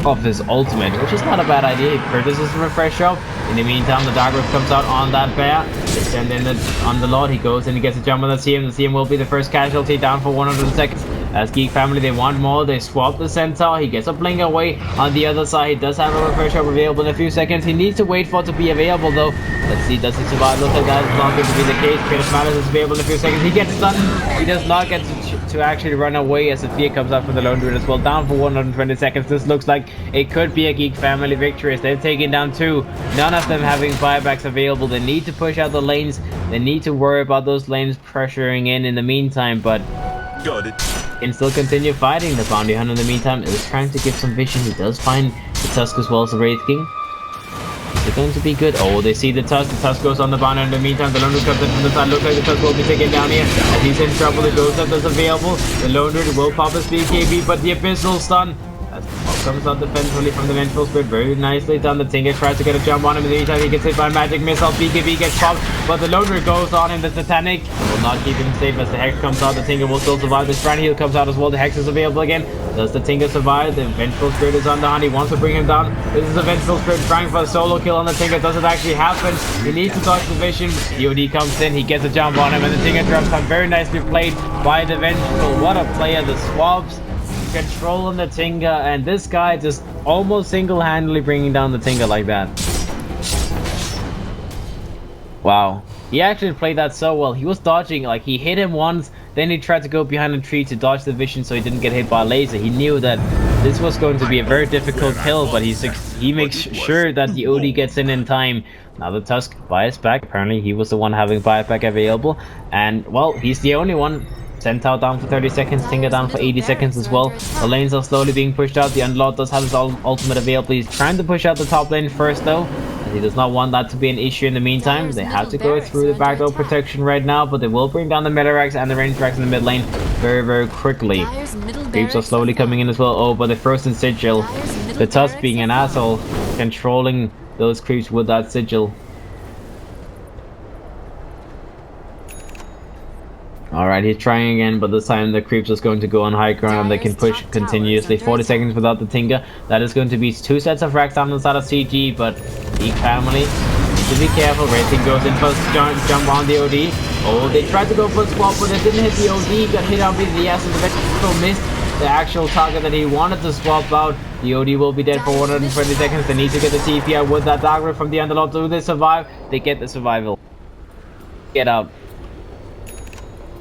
Speaker 2: of his ultimate, which is not a bad idea. He purchases a refresh orb. In the meantime, the Dark Rift comes out on that bear. They send in on the Lord. He goes and he gets a jump on the CM. The CM will be the first casualty, down for 100 seconds. As Geek family, they want more. They swap the Centaur. He gets a blink away on the other side. He does have a refresh orb available in a few seconds. He needs to wait for it to be available though. Let's see, does he survive? Looks like that is not going to be the case. Kratos Matters is available in a few seconds. He gets stunned. He does not get to actually run away as the fear comes out from the Lone Druid as well. Down for 120 seconds. This looks like it could be a Geek family victory as they've taken down 2. None of them having buybacks available. They need to push out the lanes. They need to worry about those lanes pressuring in the meantime, but
Speaker 3: Got it.
Speaker 2: can still continue fighting. The Bounty Hunter in the meantime is trying to give some vision. He does find the Tusk as well as the Wraith King. They're going to be good. Oh, they see the Tusk. The Tusk goes on the Bounty Hunter in the meantime. The Lone Druid comes in from the side. Looks like the Tusk will be taken down here. As he's in trouble, the Ghost Up is available. The Lone Druid will pop his BKB, but the Abyssal Stun as comes out defensively from the Vengeful Spirit. Very nicely done. The Tinker tries to get a jump on him. In the meantime, he gets hit by a magic missile. BKB gets popped, but the Lone Druid goes on him. The Satanic will not keep him safe as the Hex comes out. The Tinker will still survive. The Strand Heal comes out as well. The Hex is available again. Does the Tinker survive? The Vengeful Spirit is on the hunt. He wants to bring him down. This is the Vengeful Spirit trying for a solo kill on the Tinker. Does it actually happen? He needs to dodge the vision. DOD comes in. He gets a jump on him, and the Tinker drops down. Very nicely played by the Vengeful. What a player. The swabs controlling the Tinker, and this guy just almost single-handedly bringing down the Tinker like that. Wow, he actually played that so well. He was dodging, like he hit him once, then he tried to go behind a tree to dodge the vision so he didn't get hit by a laser. He knew that this was going to be a very difficult kill, but he makes sure that the OD gets in time. Now the Tusk buys back. Apparently he was the one having buyback available, and well, he's the only one. Centaur down for 30 seconds, Tinker down for 80 seconds as well. The lanes are slowly being pushed out. The Underlord does have his ultimate available. He's trying to push out the top lane first though, as he does not want that to be an issue in the meantime. They have to go through the backdoor protection right now, but they will bring down the Meta-Rax and the range racks in the mid lane very, very quickly. Creeps are slowly coming in as well. Oh, but the Frozen Sigil. The Tusk being an asshole, controlling those creeps with that Sigil. Alright, he's trying again, but this time the creeps is going to go on high ground and they can push continuously. 40 seconds without the Tinker. That is going to be 2 sets of racks down the side of CG, but Geek family needs to be careful. Racing goes in first, jump on the OD. Oh, they tried to go for a swap, but they didn't hit the OD. Got hit out with the S, and the Vengeful missed the actual target that he wanted to swap out. The OD will be dead for 120 seconds. They need to get the TP out with that Dark Rift from the Underlord. Do they survive? They get the survival. Get out.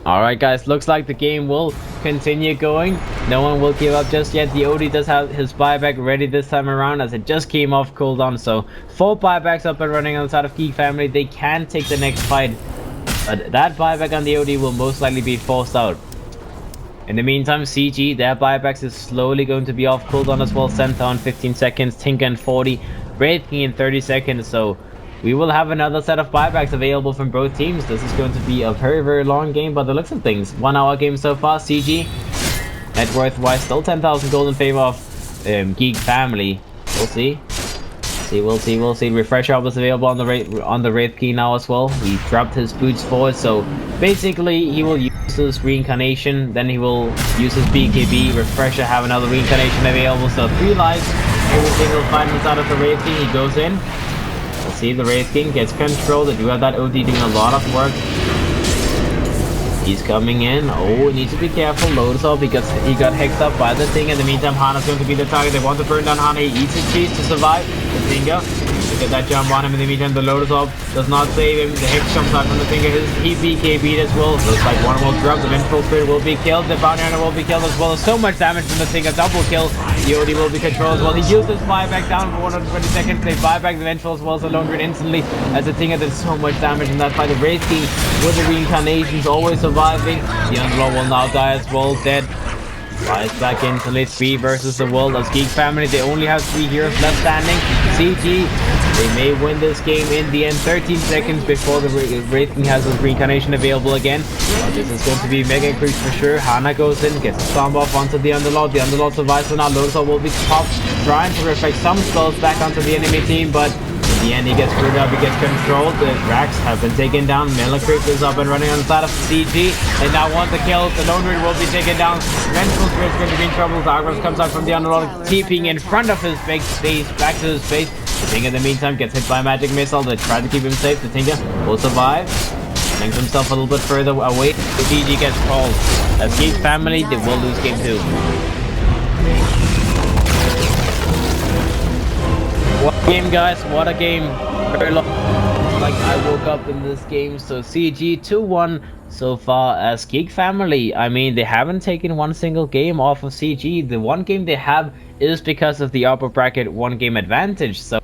Speaker 2: Alright guys, looks like the game will continue going. No one will give up just yet. The OD does have his buyback ready this time around as it just came off cooldown. So 4 buybacks up and running on the side of Geek family. They can take the next fight, but that buyback on the OD will most likely be forced out. In the meantime, CG, their buybacks is slowly going to be off cooldown as well. Centaur in 15 seconds, Tinker in 40, Wraith King in 30 seconds. So we will have another set of buybacks available from both teams. This is going to be a very, very long game by the looks of things. 1 hour game so far. CG, net worth wise, still 10,000 gold in favor of Geek family. We'll see. We'll see. Refresh Up is available on the Wraith Key now as well. He dropped his boots forward, so basically he will use his reincarnation, then he will use his BKB. Refresher have another reincarnation available, so 3 lives every single fight inside of the Wraith King. He goes in. Let's see, the Wraith King gets control. They do have that OD doing a lot of work. He's coming in. Oh, he needs to be careful. Loads up because he got hexed up by the thing. In the meantime, Hana's going to be the target. They want to burn down Hana. He eats his cheese to survive. The finger. Look at that jump on him. In the meantime, the Lotus Orb does not save him. The Hex comes out from the finger. He BKB'd as well. Looks like one will drop. The Vengeful Spirit will be killed. The Bounty Hunter will be killed as well. So much damage from the finger. Double kill. The OD will be controlled as well. He uses buyback down for 120 seconds. They buy back the Vengeful as well. So Lone Grid instantly. As the Tinger did so much damage in that fight. The Wraith King with the reincarnations always surviving. The Underlord will now die as well. Dead. Flies back instantly. 3 versus the world. As Geek family, they only have 3 heroes left standing. CG, they may win this game in the end. 13 seconds before the Wraith King has his reincarnation available again. Well, this is going to be mega increase for sure. Hana goes in, gets a stomp off onto the Underlord. The Underlord survives, so now Lotus will be popped, trying to reflect some spells back onto the enemy team, but in the end, he gets screwed up, he gets controlled. The Drax have been taken down. Melacrypt is up and running on the side of CG. They now want the kill. The Lone Grid will be taken down. Vengeful Spirit's going to be in trouble. Zagros comes out from the Underlord, keeping in front of his big space, back to his space. The Tinker in the meantime gets hit by a magic missile. They try to keep him safe. The Tinker will survive. Brings himself a little bit further away. The GG gets called. As Geek family, they will lose game 2. What a game, guys, what a game. Very long. Like I woke up in this game. So CG 2-1 so far as Geek family. I mean, they haven't taken one single game off of CG. The one game they have is because of the upper bracket 1 game advantage. So